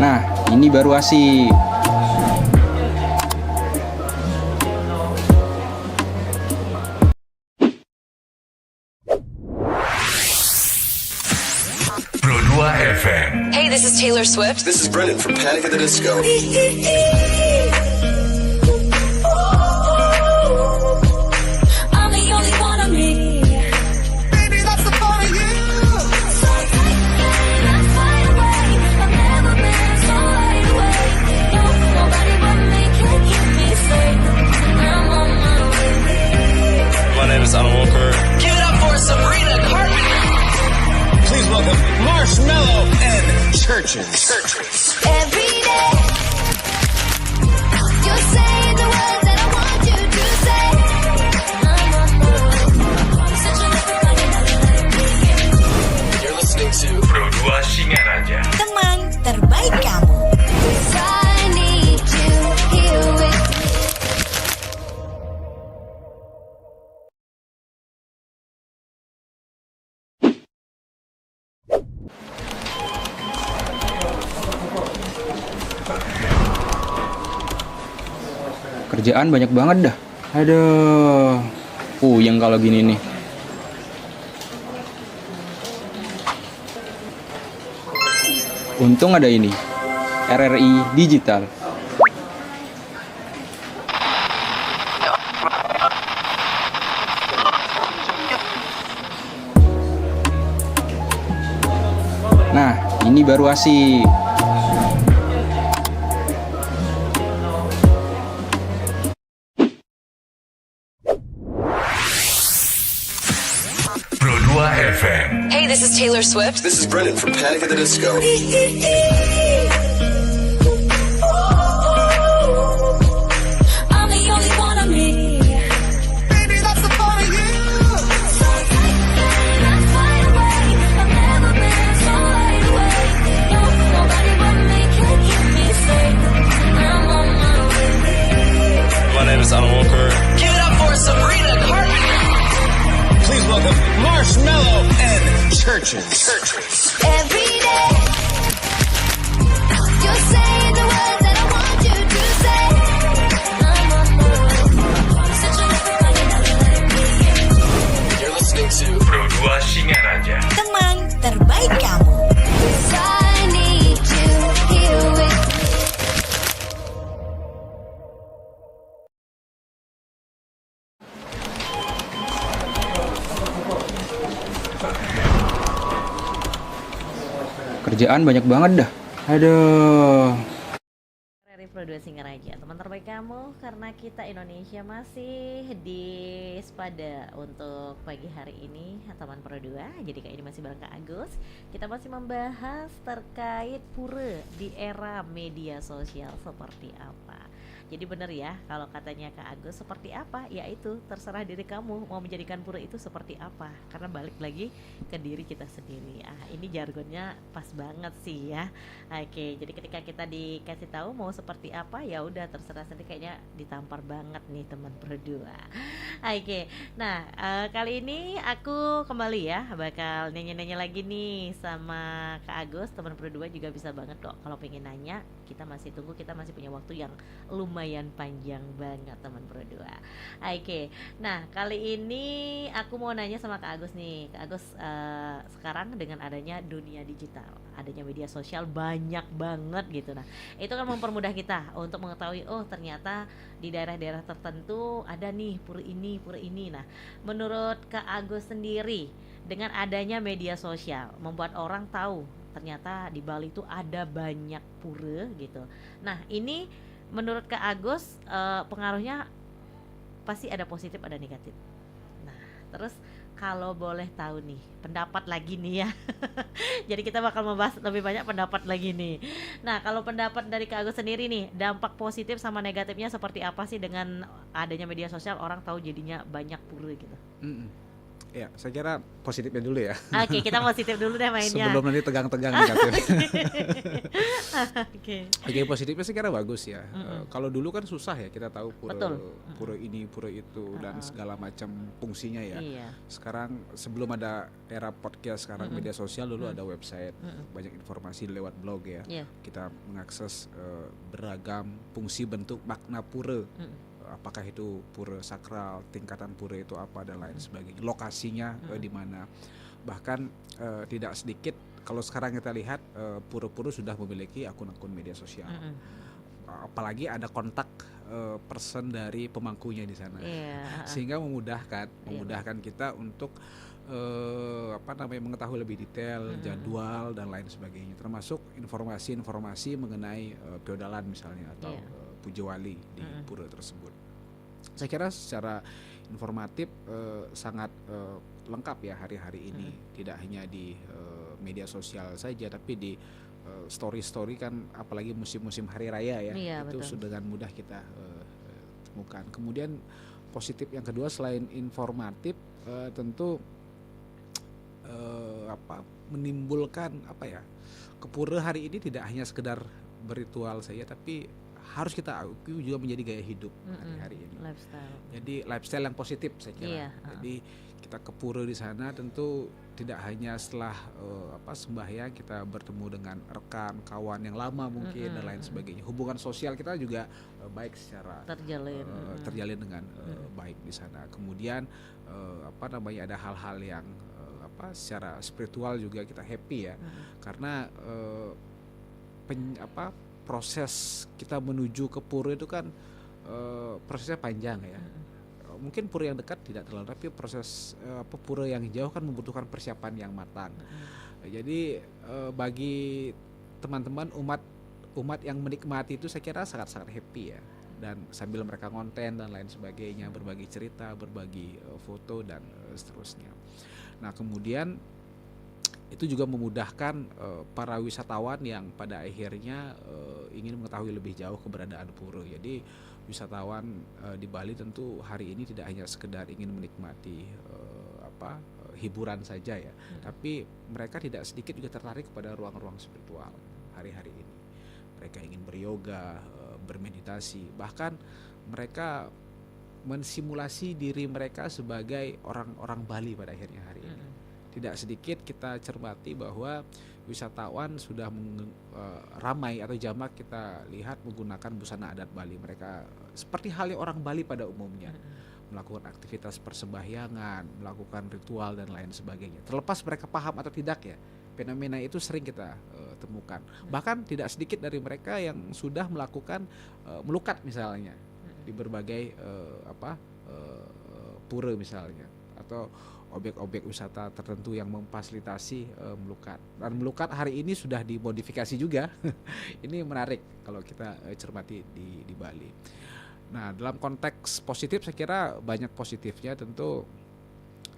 Nah, ini baru asik. Pro 2 FM. Hey, this is Taylor Swift. This is Brendan from Panic at the Disco. I'm the only one of me. Baby, that's the part of you. So take that fire away. I've never been so wide awake. No, nobody but me can keep me safe. I'm on my way. My name is Alan Walker. Give it up for Sabrina Carpenter. Please welcome Marshmello and Churches. Every day, you're saying the words that I want you to say. Such a You're listening to Pro 2 Singaraja. Teman terbaik kamu. I need you here with me. Kerjaan banyak banget dah. Aduh, puyeng kalau gini nih. Untung ada ini, RRI Digital. Nah, ini baru asik. Pro 2 FM. Hey, this is Taylor Swift. This is Brendan from Panic at the Disco. I'm the only one of me. Baby, that's the part of you. So take that fire away. I've never been so wide awake. No, nobody but me can keep me safe. I'm on my way. My name is Alan Walker. Give it up for Sabrina Carpenter. Please welcome Marshmello and Churches. Every day, you're saying the words that I want you to say. I'm on my way. Such a Kerjaan banyak banget dah. Aduh. Repro 2 Singaraja, teman terbaik kamu, karena kita Indonesia masih di Spada untuk pagi hari ini, teman Pro 2. Jadi kayak ini masih bareng Kak Agus. Kita masih membahas terkait pura di era media sosial seperti apa. Jadi bener ya, kalau katanya Kak Agus seperti apa, ya itu terserah diri kamu mau menjadikan pura itu seperti apa. Karena balik lagi ke diri kita sendiri. Ini jargonnya pas banget sih ya. Oke, jadi ketika kita dikasih tahu mau seperti apa, ya udah terserah sendiri, kayaknya ditampar banget nih teman berdua. Oke, nah kali ini aku kembali ya, bakal nanya-nanya lagi nih sama Kak Agus. Teman berdua juga bisa banget kok kalau pengen nanya. Kita masih tunggu, kita masih punya waktu yang lumayan panjang banget teman berdua. Oke, nah kali ini aku mau nanya sama Kak Agus nih. Kak Agus, sekarang dengan adanya dunia digital, adanya media sosial banyak banget gitu. Nah, itu kan mempermudah kita untuk mengetahui, oh ternyata di daerah-daerah tertentu ada nih pura ini. Nah, menurut Kak Agus sendiri, dengan adanya media sosial membuat orang tahu ternyata di Bali itu ada banyak pura gitu. Nah, ini menurut Kak Agus pengaruhnya pasti ada positif ada negatif. Nah, terus kalau boleh tahu nih pendapat lagi nih ya. Jadi kita bakal membahas lebih banyak pendapat lagi nih. Nah, kalau pendapat dari Kak Agus sendiri nih, dampak positif sama negatifnya seperti apa sih dengan adanya media sosial, orang tahu jadinya banyak pura gitu. Ya, saya kira positifnya dulu ya. Oke, kita positif dulu deh mainnya. Sebelum nanti tegang-tegang negatif. Oke, positifnya saya kira bagus ya. Kalau dulu kan susah ya, kita tahu Betul. pura ini, pura itu dan segala macam fungsinya ya. Iya. Sekarang sebelum ada era podcast, sekarang media sosial, dulu ada website, banyak informasi lewat blog ya. Iya. Kita mengakses beragam fungsi, bentuk, makna pura. Apakah itu pura sakral, tingkatan pura itu apa dan lain sebagainya, lokasinya di mana. Bahkan tidak sedikit kalau sekarang kita lihat pura-pura sudah memiliki akun-akun media sosial. Apalagi ada kontak person dari pemangkunya di sana. Sehingga memudahkan kita untuk mengetahui lebih detail jadwal dan lain sebagainya, termasuk informasi mengenai feodalan misalnya atau Pujawali di pura tersebut. Saya kira secara informatif sangat lengkap ya hari-hari ini, tidak hanya di media sosial saja, tapi di story kan, apalagi musim-musim hari raya ya, itu sudah dengan mudah kita temukan. Kemudian positif yang kedua selain informatif, tentu menimbulkan ke pura hari ini tidak hanya sekedar berritual saja, tapi harus kita akui juga menjadi gaya hidup hari ini. Lifestyle. Jadi lifestyle yang positif saya kira. Jadi kita ke pura di sana tentu tidak hanya setelah sembahyang kita bertemu dengan rekan, kawan yang lama mungkin dan lain sebagainya. Hubungan sosial kita juga baik secara terjalin dengan baik di sana. Kemudian ada hal-hal yang secara spiritual juga kita happy ya. Karena proses kita menuju ke pura itu kan prosesnya panjang ya. Mungkin pura yang dekat tidak terlalu, tapi proses pura yang jauh kan membutuhkan persiapan yang matang. Jadi bagi teman-teman umat yang menikmati itu saya kira sangat-sangat happy ya. Dan sambil mereka konten dan lain sebagainya, berbagi cerita, berbagi foto dan seterusnya. Nah, kemudian itu juga memudahkan para wisatawan yang pada akhirnya ingin mengetahui lebih jauh keberadaan pura. Jadi wisatawan di Bali tentu hari ini tidak hanya sekedar ingin menikmati hiburan saja ya, tapi mereka tidak sedikit juga tertarik kepada ruang-ruang spiritual hari-hari ini. Mereka ingin beryoga, bermeditasi, bahkan mereka mensimulasi diri mereka sebagai orang-orang Bali pada akhirnya hari ini. Tidak sedikit kita cermati bahwa wisatawan sudah ramai atau jamak kita lihat menggunakan busana adat Bali. Mereka seperti halnya orang Bali pada umumnya, melakukan aktivitas persembahyangan, melakukan ritual dan lain sebagainya. Terlepas mereka paham atau tidak ya, fenomena itu sering kita temukan. Bahkan tidak sedikit dari mereka yang sudah melakukan melukat misalnya di berbagai pura misalnya, atau objek-objek wisata tertentu yang memfasilitasi melukat. Dan melukat hari ini sudah dimodifikasi juga. Ini menarik kalau kita cermati di Bali. Nah, dalam konteks positif saya kira banyak positifnya, tentu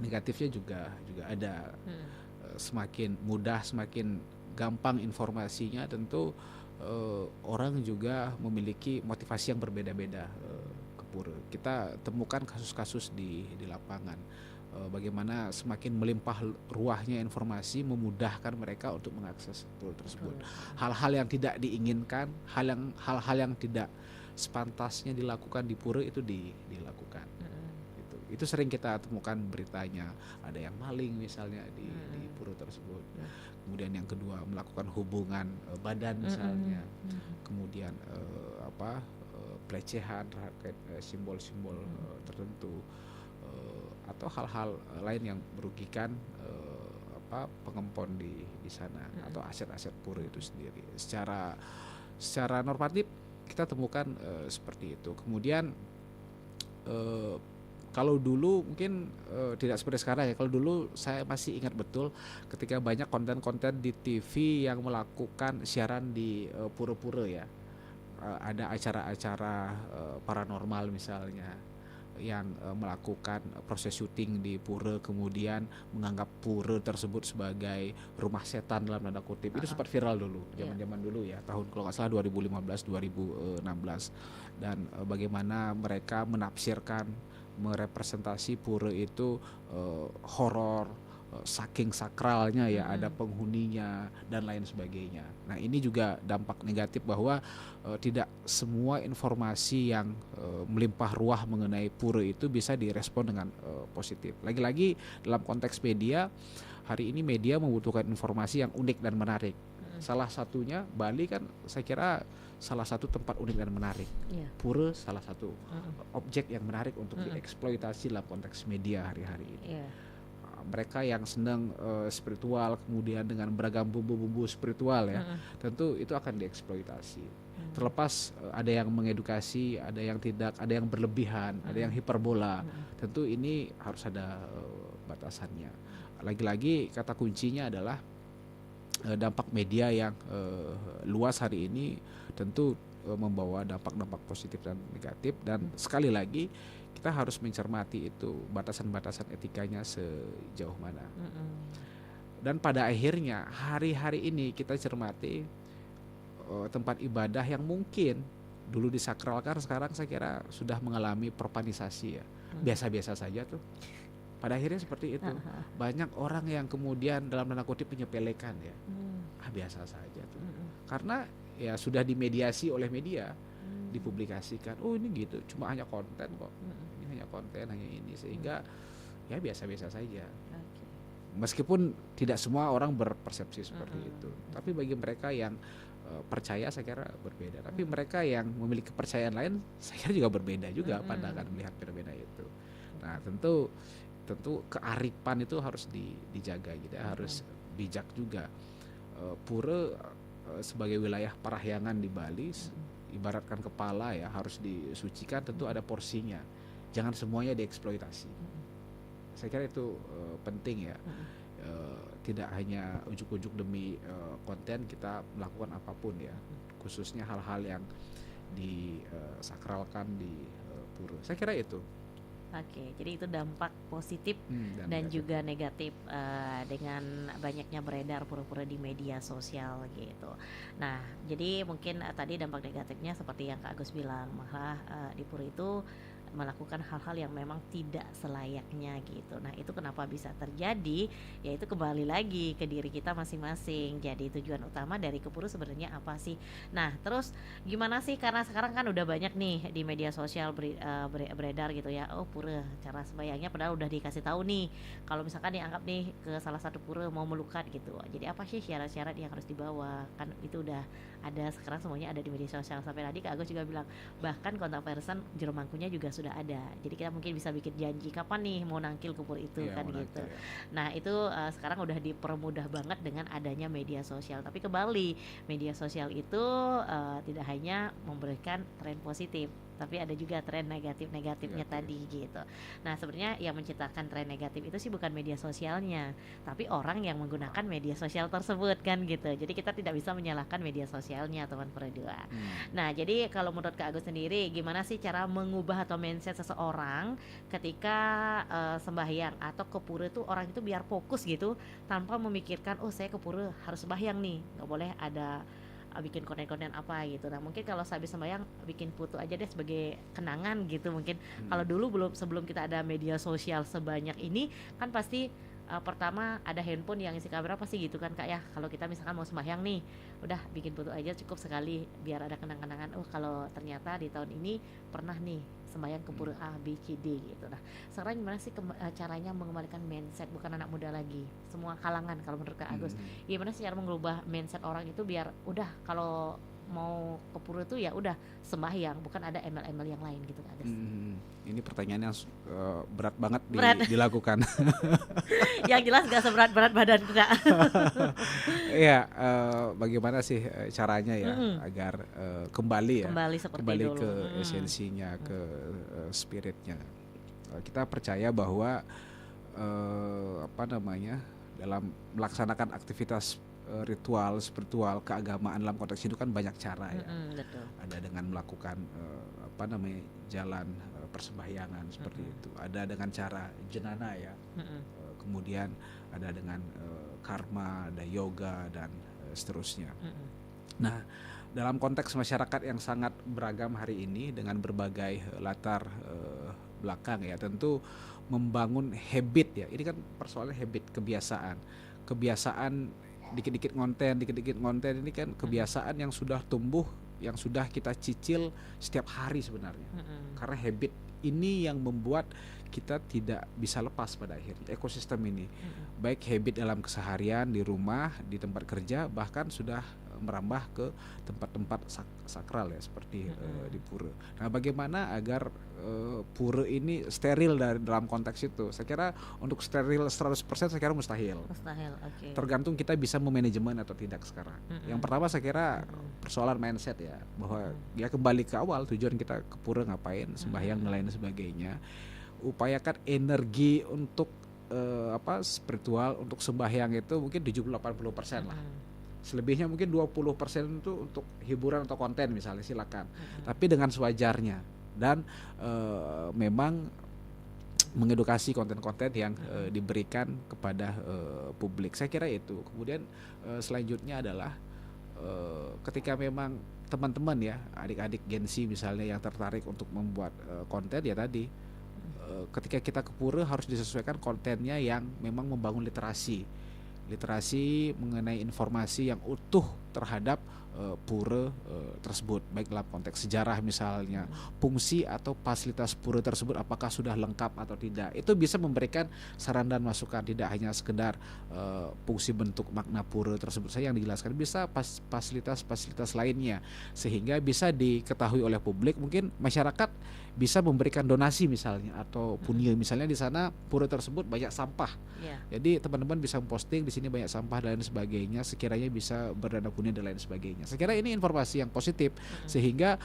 negatifnya juga ada. Semakin mudah, semakin gampang informasinya, tentu orang juga memiliki motivasi yang berbeda-beda ke pura. Kita temukan kasus-kasus di lapangan, bagaimana semakin melimpah ruahnya informasi memudahkan mereka untuk mengakses pura tersebut. Hal-hal yang tidak diinginkan, hal-hal yang tidak sepantasnya dilakukan di pura itu dilakukan. Itu sering kita temukan beritanya, ada yang maling misalnya di pura tersebut. Kemudian yang kedua melakukan hubungan badan misalnya. Kemudian pelecehan terkait simbol-simbol tertentu, atau hal-hal lain yang merugikan pengempon di sana atau aset-aset pura itu sendiri. Secara normatif kita temukan seperti itu. Kemudian kalau dulu mungkin tidak seperti sekarang ya. Kalau dulu saya masih ingat betul ketika banyak konten-konten di TV yang melakukan siaran di pura-pura ya. Ada acara-acara paranormal misalnya yang melakukan proses syuting di pura, kemudian menganggap pura tersebut sebagai rumah setan dalam tanda kutip. Itu sempat viral dulu, zaman-zaman dulu ya, tahun kalau nggak salah 2015-2016. Dan bagaimana mereka menafsirkan, merepresentasi pura itu horor, saking sakralnya ya, ada penghuninya dan lain sebagainya. Nah, ini juga dampak negatif bahwa tidak semua informasi yang melimpah ruah mengenai pura itu bisa direspon dengan positif. Lagi-lagi dalam konteks media, hari ini media membutuhkan informasi yang unik dan menarik. Salah satunya Bali kan saya kira salah satu tempat unik dan menarik. Pura salah satu objek yang menarik untuk dieksploitasi dalam konteks media hari-hari ini. Mereka yang senang spiritual, kemudian dengan beragam bumbu-bumbu spiritual ya, tentu itu akan dieksploitasi. Terlepas ada yang mengedukasi, ada yang tidak, ada yang berlebihan, ada yang hiperbola. Tentu ini harus ada batasannya. Lagi-lagi kata kuncinya adalah dampak media yang luas hari ini tentu membawa dampak-dampak positif dan negatif, dan sekali lagi kita harus mencermati itu batasan-batasan etikanya sejauh mana. Dan pada akhirnya hari-hari ini kita cermati tempat ibadah yang mungkin dulu disakralkan, sekarang saya kira sudah mengalami profanisasi ya, biasa-biasa saja tuh. Pada akhirnya seperti itu. Banyak orang yang kemudian dalam tanda kutip menyepelekan ya, biasa saja tuh. Karena ya sudah dimediasi oleh media, dipublikasikan, oh ini gitu, cuma hanya konten kok, ini hanya konten, hanya ini, sehingga ya biasa-biasa saja. Meskipun tidak semua orang berpersepsi seperti itu, tapi bagi mereka yang percaya saya kira berbeda. Tapi mereka yang memiliki kepercayaan lain saya kira juga berbeda juga pandangan melihat fenomena itu. Nah, tentu kearifan itu harus dijaga gitu, harus bijak juga. Pura sebagai wilayah parahyangan di Bali, ibaratkan kepala ya, harus disucikan, tentu ada porsinya. Jangan semuanya dieksploitasi. Saya kira itu penting ya. Tidak hanya ujuk-ujuk demi konten kita melakukan apapun ya, khususnya hal-hal yang disakralkan di pura. Saya kira itu. Oke, jadi itu dampak positif dan juga negatif dengan banyaknya beredar pura-pura di media sosial gitu. Nah, jadi mungkin tadi dampak negatifnya seperti yang Kak Agus bilang, malah di pura itu melakukan hal-hal yang memang tidak selayaknya gitu. Nah, itu kenapa bisa terjadi? Yaitu kembali lagi ke diri kita masing-masing. Jadi tujuan utama dari ke pura sebenarnya apa sih? Nah, terus gimana sih? Karena sekarang kan udah banyak nih di media sosial beredar gitu ya. Oh, pura cara sembahyangnya padahal udah dikasih tahu nih. Kalau misalkan dianggap nih ke salah satu pura mau melukat gitu. Jadi apa sih syarat-syarat yang harus dibawa? Kan itu udah ada sekarang, semuanya ada di media sosial. Sampai tadi Kak Agus juga bilang bahkan kontak person jero mangkunya juga sudah ada. Jadi kita mungkin bisa bikin janji kapan nih mau nangkil ke pura itu kan gitu. Ya. Nah, itu sekarang udah dipermudah banget dengan adanya media sosial. Tapi kembali, media sosial itu tidak hanya memberikan tren positif, tapi ada juga tren negatif-negatifnya tadi gitu. Nah, sebenarnya yang menciptakan tren negatif itu sih bukan media sosialnya, tapi orang yang menggunakan media sosial tersebut kan gitu. Jadi kita tidak bisa menyalahkan media sosialnya, teman berdua. Nah, jadi kalau menurut Kak Agus sendiri, gimana sih cara mengubah atau mindset seseorang ketika sembahyang atau ke pura itu orang itu biar fokus gitu tanpa memikirkan, oh saya ke pura harus sembahyang nih, nggak boleh ada bikin konten-konten apa gitu. Nah, mungkin kalau sehabis sembahyang bikin foto aja deh sebagai kenangan gitu. Mungkin kalau dulu sebelum kita ada media sosial sebanyak ini kan pasti pertama ada handphone yang isi kamera pasti gitu kan Kak ya. Kalau kita misalkan mau sembahyang nih, udah bikin foto aja cukup sekali biar ada kenang-kenangan. Oh, kalau ternyata di tahun ini pernah nih sembahyang ke pura A, B, C, D gitu. Nah, sekarang gimana sih caranya mengembalikan mindset, bukan anak muda lagi, semua kalangan kalau menurut Kak Agus. Gimana sih cara mengubah mindset orang itu biar udah kalau mau ke pura itu ya udah sembahyang, bukan ada ML-ML yang lain gitu Kak Agus. Ini pertanyaan yang berat banget Berat. dilakukan. Yang jelas gak seberat-berat badanku Kak. Iya, bagaimana sih caranya ya agar kembali Seperti kembali dulu. ke esensinya, ke spiritnya. Kita percaya bahwa dalam melaksanakan aktivitas ritual, spiritual, keagamaan dalam konteks itu kan banyak cara ya. Betul. Ada dengan melakukan jalan persembahyangan seperti itu. Ada dengan cara jenana ya. Kemudian ada dengan karma, ada yoga dan seterusnya. Nah, dalam konteks masyarakat yang sangat beragam hari ini dengan berbagai latar belakang ya, tentu membangun habit ya. Ini kan persoalan habit, kebiasaan dikit-dikit ngonten ini kan kebiasaan yang sudah tumbuh, yang sudah kita cicil setiap hari sebenarnya. Karena habit ini yang membuat kita tidak bisa lepas pada akhirnya ekosistem ini. Baik habit dalam keseharian, di rumah, di tempat kerja, bahkan sudah merambah ke tempat-tempat sakral ya seperti di pura. Nah, bagaimana agar pura ini steril dalam konteks itu? Saya kira untuk steril 100% saya kira mustahil. Oke. Tergantung kita bisa memanajemen atau tidak sekarang. Yang pertama saya kira persoalan mindset ya, bahwa ya kembali ke awal tujuan kita ke pura ngapain, sembahyang dan lain sebagainya. Upayakan energi untuk spiritual, untuk sembahyang itu mungkin 70-80% lah. Selebihnya mungkin 20% itu untuk hiburan atau konten misalnya, silakan. Tapi dengan sewajarnya dan memang mengedukasi konten-konten yang diberikan kepada publik. Saya kira itu. Kemudian selanjutnya adalah ketika memang teman-teman ya, adik-adik Gen Z misalnya yang tertarik untuk membuat konten ya tadi, ketika kita ke pura harus disesuaikan kontennya yang memang membangun literasi mengenai informasi yang utuh terhadap pura tersebut, baik dalam konteks sejarah misalnya, fungsi atau fasilitas pura tersebut apakah sudah lengkap atau tidak. Itu bisa memberikan saran dan masukan, tidak hanya sekedar fungsi bentuk makna pura tersebut saja yang dijelaskan, bisa fasilitas lainnya sehingga bisa diketahui oleh publik. Mungkin masyarakat bisa memberikan donasi misalnya atau punya misalnya di sana pura tersebut banyak sampah. Jadi teman-teman bisa memposting di sini banyak sampah dan lain sebagainya, sekiranya bisa berdana punya dan lain sebagainya. Saya kira ini informasi yang positif sehingga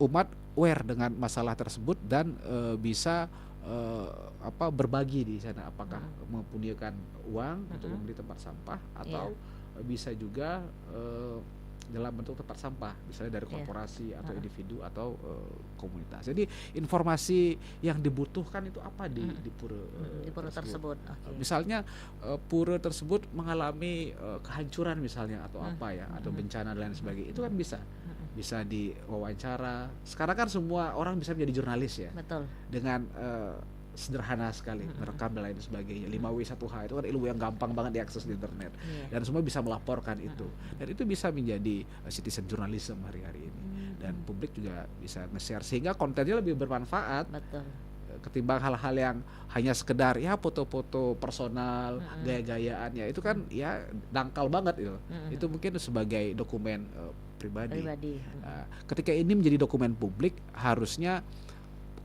umat aware dengan masalah tersebut dan bisa berbagi di sana, apakah mempunyai uang untuk membeli tempat sampah atau bisa juga dalam bentuk tempat sampah, misalnya dari korporasi atau individu atau komunitas. Jadi informasi yang dibutuhkan itu apa di pura tersebut. Misalnya pura tersebut mengalami kehancuran misalnya atau apa ya, atau bencana dan lain sebagainya, itu kan bisa diwawancara. Sekarang kan semua orang bisa menjadi jurnalis ya. Betul. Dengan sederhana sekali, merekam dan lain sebagainya. 5W1H itu kan ilmu yang gampang banget diakses di internet. Dan semua bisa melaporkan itu. Dan itu bisa menjadi citizen journalism hari-hari ini. Dan publik juga bisa nge-share sehingga kontennya lebih bermanfaat. Betul. Ketimbang hal-hal yang hanya sekedar ya foto-foto personal, gaya-gayaan ya, itu kan ya dangkal banget itu. Itu mungkin sebagai dokumen pribadi. Ketika ini menjadi dokumen publik, harusnya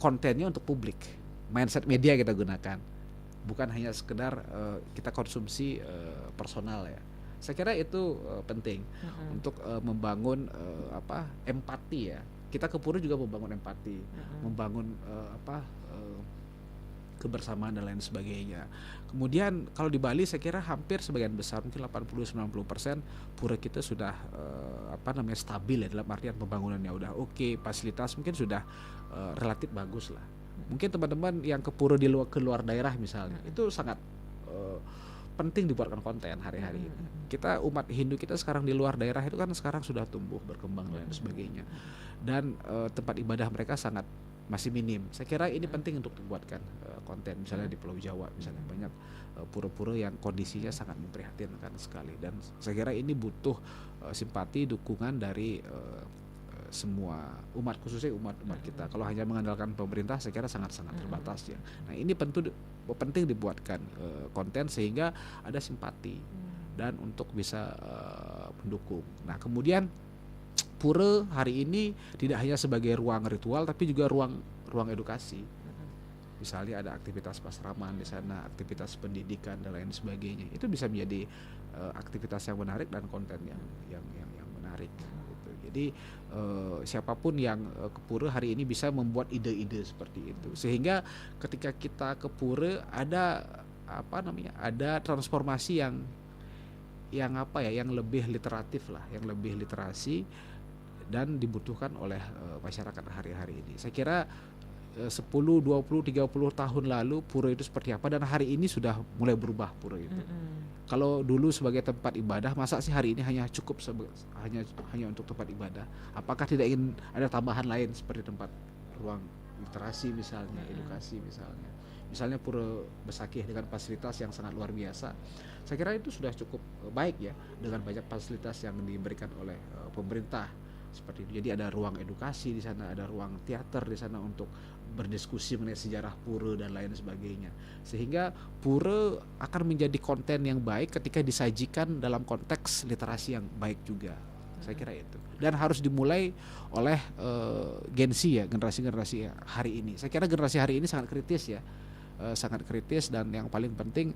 kontennya untuk publik. Mindset media kita gunakan, bukan hanya sekedar kita konsumsi personal ya. Saya kira itu penting untuk membangun empati ya kita ke pura juga membangun empati, membangun kebersamaan dan lain sebagainya. Kemudian kalau di Bali saya kira hampir sebagian besar, mungkin 80-90% pura kita sudah stabil ya, dalam artian pembangunannya udah oke, fasilitas mungkin sudah relatif bagus lah. Mungkin teman-teman yang ke pura ke luar daerah misalnya, itu sangat penting dibuatkan konten hari-hari ini. Kita umat Hindu kita sekarang di luar daerah itu kan sekarang sudah tumbuh, berkembang dan lain sebagainya. Dan tempat ibadah mereka sangat masih minim. Saya kira ini penting untuk dibuatkan konten. Misalnya di Pulau Jawa misalnya banyak pura-pura yang kondisinya sangat memprihatinkan sekali. Dan saya kira ini butuh simpati, dukungan dari semua umat, khususnya umat kita. Kalau hanya mengandalkan pemerintah saya kira sangat-sangat terbatas ya. Nah ini penting dibuatkan konten sehingga ada simpati dan untuk bisa mendukung. Nah kemudian pura hari ini tidak hanya sebagai ruang ritual tapi juga ruang edukasi. Misalnya ada aktivitas pasraman di sana, aktivitas pendidikan dan lain sebagainya. Itu bisa menjadi aktivitas yang menarik dan konten yang menarik. Gitu. Jadi siapapun yang ke pura hari ini bisa membuat ide-ide seperti itu. Sehingga ketika kita ke pura ada transformasi yang lebih literatif lah, yang lebih literasi dan dibutuhkan oleh masyarakat hari-hari ini. Saya kira 10, 20, 30 tahun lalu pura itu seperti apa dan hari ini sudah mulai berubah pura itu. Kalau dulu sebagai tempat ibadah, masa sih hari ini hanya cukup hanya untuk tempat ibadah? Apakah tidak ingin ada tambahan lain seperti tempat ruang literasi misalnya, edukasi misalnya. Misalnya Pura Besakih dengan fasilitas yang sangat luar biasa. Saya kira itu sudah cukup baik ya, dengan banyak fasilitas yang diberikan oleh pemerintah seperti itu. Jadi ada ruang edukasi di sana, ada ruang teater di sana untuk berdiskusi mengenai sejarah pura dan lain sebagainya. Sehingga pura akan menjadi konten yang baik ketika disajikan dalam konteks literasi yang baik juga. Saya kira itu. Dan harus dimulai oleh generasi hari ini. Saya kira generasi hari ini sangat kritis ya. Sangat kritis dan yang paling penting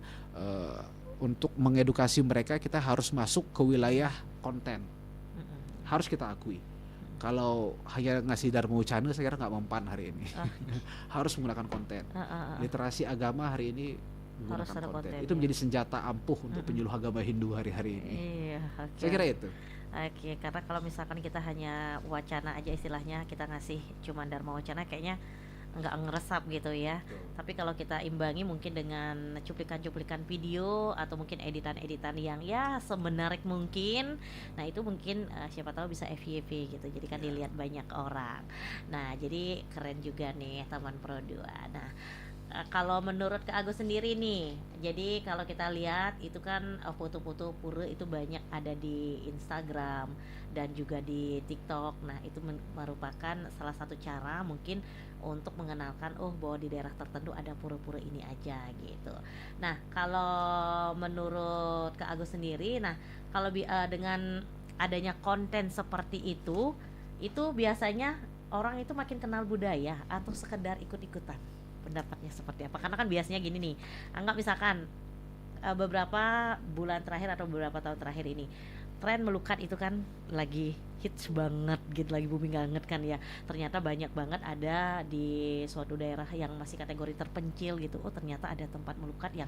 untuk mengedukasi mereka kita harus masuk ke wilayah konten. Harus kita akui. Kalau hanya ngasih dharma wacana saya kira nggak mempan hari ini. Harus menggunakan konten. Literasi agama hari ini menggunakan konten. Itu menjadi senjata ampuh untuk penyuluh agama Hindu hari-hari ini. Iya, okay. Saya kira itu. Oke, karena kalau misalkan kita hanya wacana aja istilahnya, kita ngasih cuma dharma wacana kayaknya nggak ngeresap gitu ya. Tapi kalau kita imbangi mungkin dengan cuplikan-cuplikan video atau mungkin editan-editan yang ya semenarik mungkin, nah itu mungkin siapa tahu bisa FYP gitu, jadi kan dilihat banyak orang. Nah jadi keren juga nih Taman Pro 2. Nah kalau menurut Kak Agus sendiri nih, jadi kalau kita lihat itu kan foto-foto pura itu banyak ada di Instagram dan juga di TikTok. Nah itu merupakan salah satu cara mungkin untuk mengenalkan bahwa di daerah tertentu ada pura-pura ini aja gitu. Nah kalau menurut Kak Agus sendiri, nah kalau dengan adanya konten seperti itu biasanya orang itu makin kenal budaya atau sekedar ikut-ikutan? Pendapatnya seperti apa? Karena kan biasanya gini nih, anggap misalkan beberapa bulan terakhir atau beberapa tahun terakhir ini tren melukat itu kan lagi hits banget gitu, lagi booming banget kan ya. Ternyata banyak banget ada di suatu daerah yang masih kategori terpencil gitu. Ternyata ada tempat melukat yang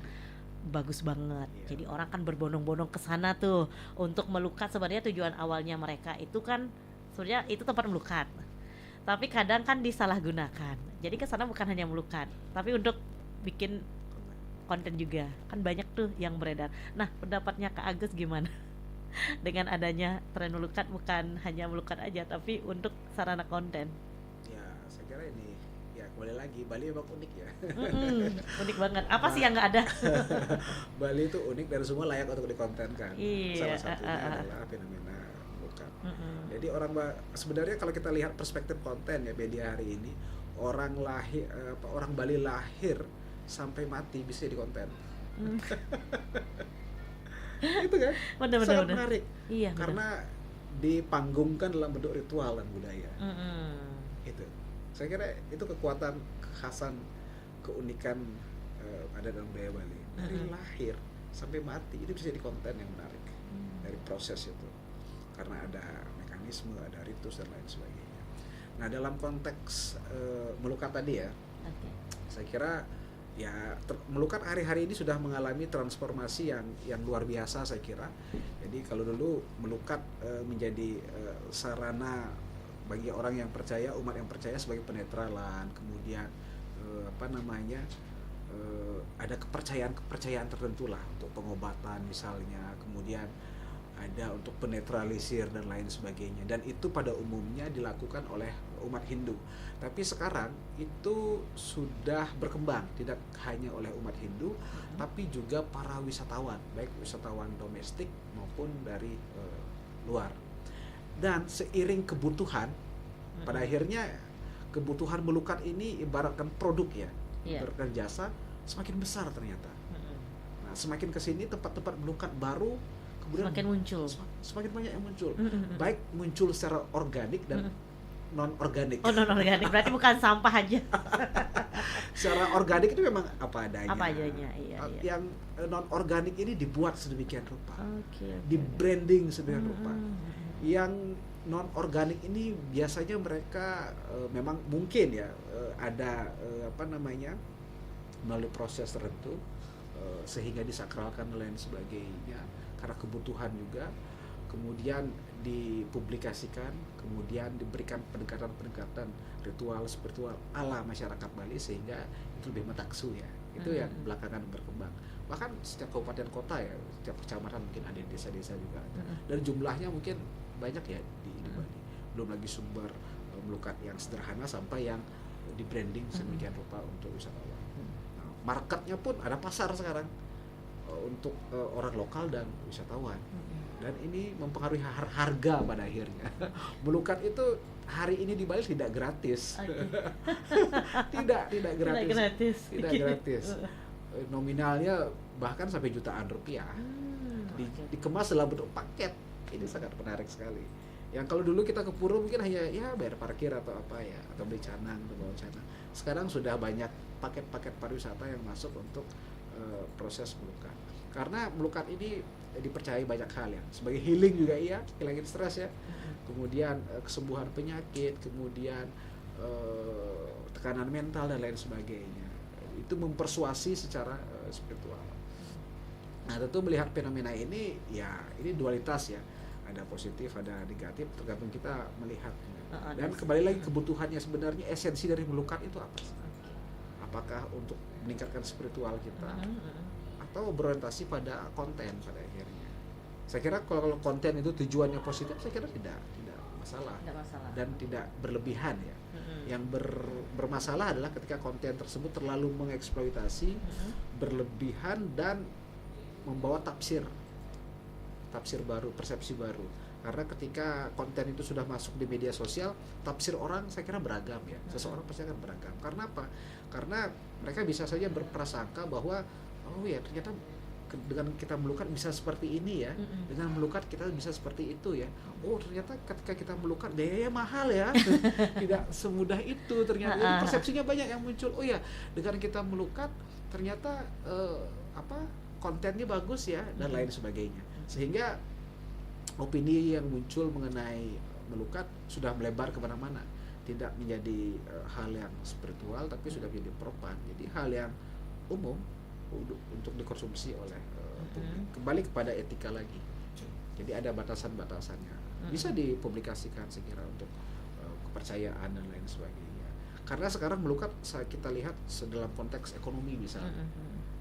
bagus banget. Jadi orang kan berbondong-bondong ke sana tuh untuk melukat. Sebenarnya tujuan awalnya mereka itu kan sebenarnya itu tempat melukat. Tapi kadang kan disalahgunakan. Jadi kesana bukan hanya melukat, tapi untuk bikin konten juga. Kan banyak tuh yang beredar. Nah, pendapatnya Kak Agus gimana? Dengan adanya tren melukat, bukan hanya melukat aja, tapi untuk sarana konten. Ya, saya kira ini ya kembali lagi Bali memang unik ya. Unik banget. Apa sih yang nggak ada? Bali itu unik dan semua layak untuk dikontenkan. Iya, Salah satunya adalah fenomena melukat. Jadi sebenarnya kalau kita lihat perspektif konten ya media hari ini, orang Bali lahir sampai mati bisa di konten. Itu kan sangat menarik. Iya, karena dipanggungkan dalam bentuk ritual dan budaya. Itu saya kira itu kekuatan, kekhasan, keunikan ada dalam budaya Bali. Dari lahir sampai mati itu bisa di konten yang menarik dari proses itu, karena ada mekanisme, ada ritus dan lain sebagainya. Nah, dalam konteks melukat tadi ya, Oke. saya kira ya melukat hari-hari ini sudah mengalami transformasi yang luar biasa saya kira. Jadi kalau dulu melukat menjadi sarana bagi orang yang percaya, umat yang percaya sebagai penetralan, kemudian ada kepercayaan tertentu lah untuk pengobatan misalnya, kemudian ada untuk penetralisir dan lain sebagainya, dan itu pada umumnya dilakukan oleh umat Hindu. Tapi sekarang itu sudah berkembang tidak hanya oleh umat Hindu, tapi juga para wisatawan, baik wisatawan domestik maupun dari luar. Dan seiring kebutuhan, pada akhirnya kebutuhan melukat ini ibaratkan produk ya, ibaratkan jasa semakin besar ternyata. Nah, semakin kesini tempat-tempat melukat baru kemudian Semakin muncul. semakin banyak yang muncul, baik muncul secara organik dan non organik. Oh, non organik berarti bukan sampah aja. Secara organik itu memang apa adanya. Apa adanya, iya. Yang non organik ini dibuat sedemikian rupa, Oke. di branding sedemikian rupa. Yang non organik ini biasanya mereka memang mungkin ya ada melalui proses tertentu sehingga disakralkan dan lain sebagainya karena kebutuhan juga, kemudian dipublikasikan, kemudian diberikan pendekatan-pendekatan ritual spiritual ala masyarakat Bali sehingga itu lebih metaksu ya. Itu yang belakangan berkembang. Bahkan setiap kabupaten kota ya, setiap kecamatan mungkin ada, desa-desa juga ada. Dan jumlahnya mungkin banyak ya di Bali. Belum lagi sumber melukat yang sederhana sampai yang di branding sedemikian rupa untuk wisatawan. Nah, marketnya pun ada pasar sekarang untuk orang lokal dan wisatawan. Dan ini mempengaruhi harga pada akhirnya. Melukat itu hari ini di Bali tidak gratis. tidak gratis. Tidak gratis. Nominalnya bahkan sampai jutaan rupiah. Dikemas dalam bentuk paket. Ini sangat menarik sekali. Yang kalau dulu kita ke pura mungkin hanya ya bayar parkir atau apa ya, atau beli canang atau bawa canang. Sekarang sudah banyak paket-paket pariwisata yang masuk untuk proses melukat. Karena melukat ini dipercayai banyak hal ya, sebagai healing juga iya, hilangin stres ya. Kemudian kesembuhan penyakit, kemudian tekanan mental dan lain sebagainya. Itu mempersuasi secara spiritual. Nah, tentu melihat fenomena ini ya, ini dualitas ya. Ada positif, ada negatif, tergantung kita melihat. Dan kembali lagi kebutuhannya sebenarnya esensi dari melukat itu apa? Apakah untuk meningkatkan spiritual kita atau berorientasi pada konten pada akhirnya? Saya kira kalau konten itu tujuannya positif, saya kira tidak masalah. Dan tidak berlebihan ya. Yang bermasalah adalah ketika konten tersebut terlalu mengeksploitasi, berlebihan dan membawa tafsir baru, persepsi baru. Karena ketika konten itu sudah masuk di media sosial, tafsir orang saya kira beragam ya. Seseorang pasti akan beragam. Karena apa? Karena mereka bisa saja berprasangka bahwa oh ya ternyata dengan kita melukat bisa seperti ini ya. Dengan melukat kita bisa seperti itu ya. Oh ternyata ketika kita melukat biayanya mahal ya. Tidak semudah itu ternyata. Jadi persepsinya banyak yang muncul. Oh ya, dengan kita melukat ternyata kontennya bagus ya dan lain sebagainya. Sehingga opini yang muncul mengenai melukat sudah melebar kemana-mana, tidak menjadi hal yang spiritual tapi sudah menjadi propan, jadi hal yang umum untuk dikonsumsi oleh publik. Kembali kepada etika lagi, jadi ada batasan-batasannya, bisa dipublikasikan sekira untuk kepercayaan dan lain sebagainya. Karena sekarang melukat kita lihat dalam konteks ekonomi misalnya,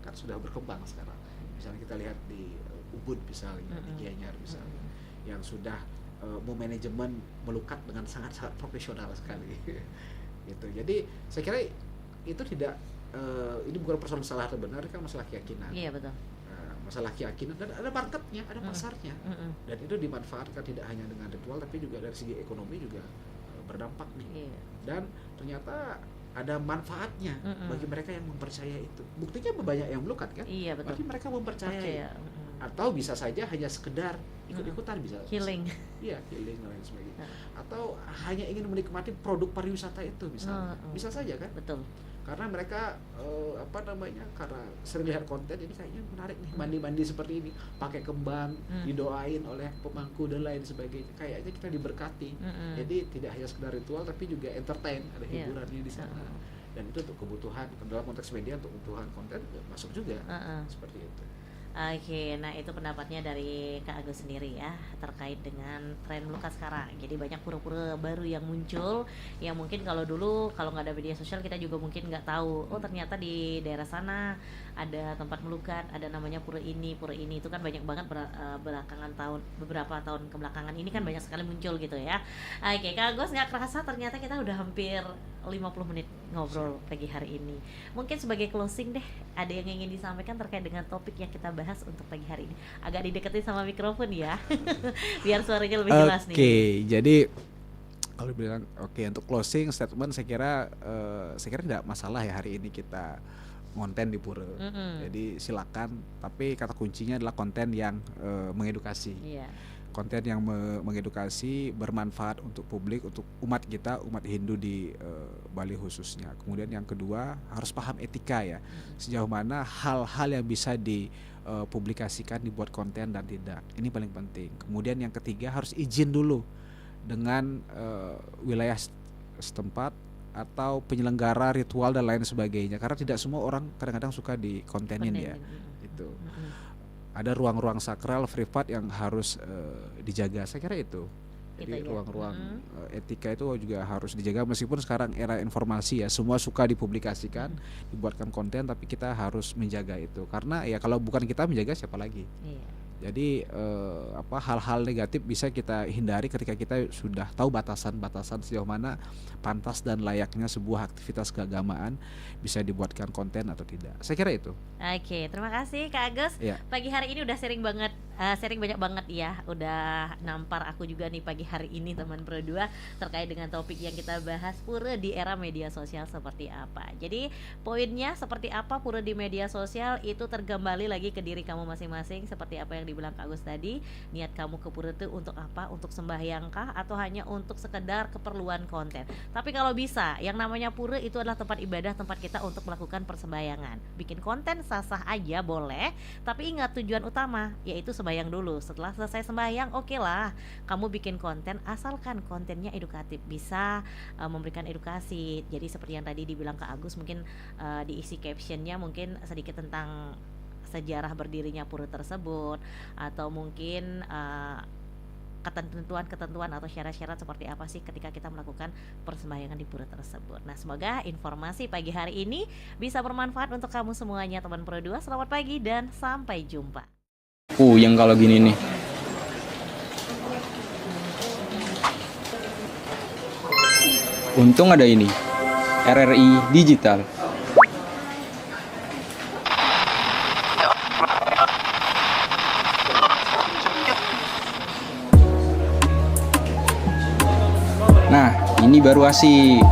kan sudah berkembang sekarang. Misalnya kita lihat di Ubud misalnya, di Gianyar misalnya, yang sudah memanajemen melukat dengan sangat-sangat profesional sekali. Gitu. Jadi saya kira itu tidak ini bukan persoalan salah atau benar, kan masalah keyakinan. Iya betul. Masalah keyakinan dan ada marketnya, ada pasarnya, dan itu dimanfaatkan tidak hanya dengan ritual tapi juga dari segi ekonomi juga berdampak nih. Dan ternyata ada manfaatnya bagi mereka yang mempercayai itu. Buktinya banyak yang melukat kan? Iya betul. Berarti mereka mempercayai. Atau bisa saja hanya sekedar ikut-ikutan bisa. Healing. Iya, healing dan lain sebagainya. Atau hanya ingin menikmati produk pariwisata itu misalnya. Bisa saja kan? Betul. Karena mereka karena sering lihat konten ini kayaknya menarik nih, mandi-mandi seperti ini, pakai kembang, didoain oleh pemangku dan lain sebagainya. Kayaknya kita diberkati. Jadi tidak hanya sekedar ritual tapi juga entertain, ada hiburannya di sana. Dan itu untuk kebutuhan dalam konteks media, untuk kebutuhan konten masuk juga. Seperti itu. Oke, nah itu pendapatnya dari Kak Agus sendiri ya terkait dengan tren melukat sekarang. Jadi banyak pura-pura baru yang muncul, yang mungkin kalau dulu kalau nggak ada media sosial kita juga mungkin nggak tahu. Oh ternyata di daerah sana ada tempat melukat, ada namanya pura ini itu kan banyak banget belakangan tahun, beberapa tahun kebelakangan ini kan banyak sekali muncul gitu ya. Oke, Kak Agus, nggak kerasa ternyata kita udah hampir 50 menit ngobrol pagi hari ini. Mungkin sebagai closing deh, ada yang ingin disampaikan terkait dengan topik yang kita bahas untuk pagi hari ini. Agak dideketin sama mikrofon ya, biar suaranya lebih jelas nih. Oke, jadi kalau bilang untuk closing statement saya kira tidak masalah ya hari ini kita konten di pura. Jadi silakan, tapi kata kuncinya adalah konten yang mengedukasi. Konten yang mengedukasi, bermanfaat untuk publik, untuk umat kita, umat Hindu di Bali khususnya. Kemudian yang kedua harus paham etika ya, sejauh mana hal-hal yang bisa dipublikasikan, dibuat konten dan tidak. Ini paling penting. Kemudian yang ketiga harus izin dulu dengan wilayah setempat atau penyelenggara ritual dan lain sebagainya. Karena tidak semua orang kadang-kadang suka dikontenin ya. Itu. Ada ruang-ruang sakral privat yang harus dijaga. Saya kira itu. Jadi ruang-ruang etika itu juga harus dijaga, meskipun sekarang era informasi ya, semua suka dipublikasikan, dibuatkan konten, tapi kita harus menjaga itu. Karena ya kalau bukan kita menjaga siapa lagi? Jadi hal-hal negatif bisa kita hindari ketika kita sudah tahu batasan-batasan sejauh mana pantas dan layaknya sebuah aktivitas keagamaan bisa dibuatkan konten atau tidak. Saya kira itu. Oke, terima kasih Kak Agus. Pagi hari ini udah sharing banyak banget ya. Udah nampar aku juga nih pagi hari ini teman Pro 2 terkait dengan topik yang kita bahas, pura di era media sosial seperti apa. Jadi poinnya seperti apa pura di media sosial itu terkembali lagi ke diri kamu masing-masing, seperti apa yang dibilang Kak Agus tadi. Niat kamu ke pura itu untuk apa? Untuk sembahyang kah atau hanya untuk sekedar keperluan konten? Tapi kalau bisa, yang namanya pura itu adalah tempat ibadah, tempat kita untuk melakukan persembahyangan. Bikin konten sah-sah aja boleh, tapi ingat tujuan utama yaitu sembahyang dulu. Setelah selesai sembahyang, oke lah kamu bikin konten, asalkan kontennya edukatif, bisa memberikan edukasi. Jadi seperti yang tadi dibilang Kak Agus, mungkin diisi captionnya mungkin sedikit tentang sejarah berdirinya pura tersebut, atau mungkin ketentuan atau syarat-syarat seperti apa sih ketika kita melakukan persembahyangan di pura tersebut. Nah, semoga informasi pagi hari ini bisa bermanfaat untuk kamu semuanya teman Pro 2. Selamat pagi dan sampai jumpa. Yang kalau gini nih. Untung ada ini, RRI Digital. Nah, ini baru asik.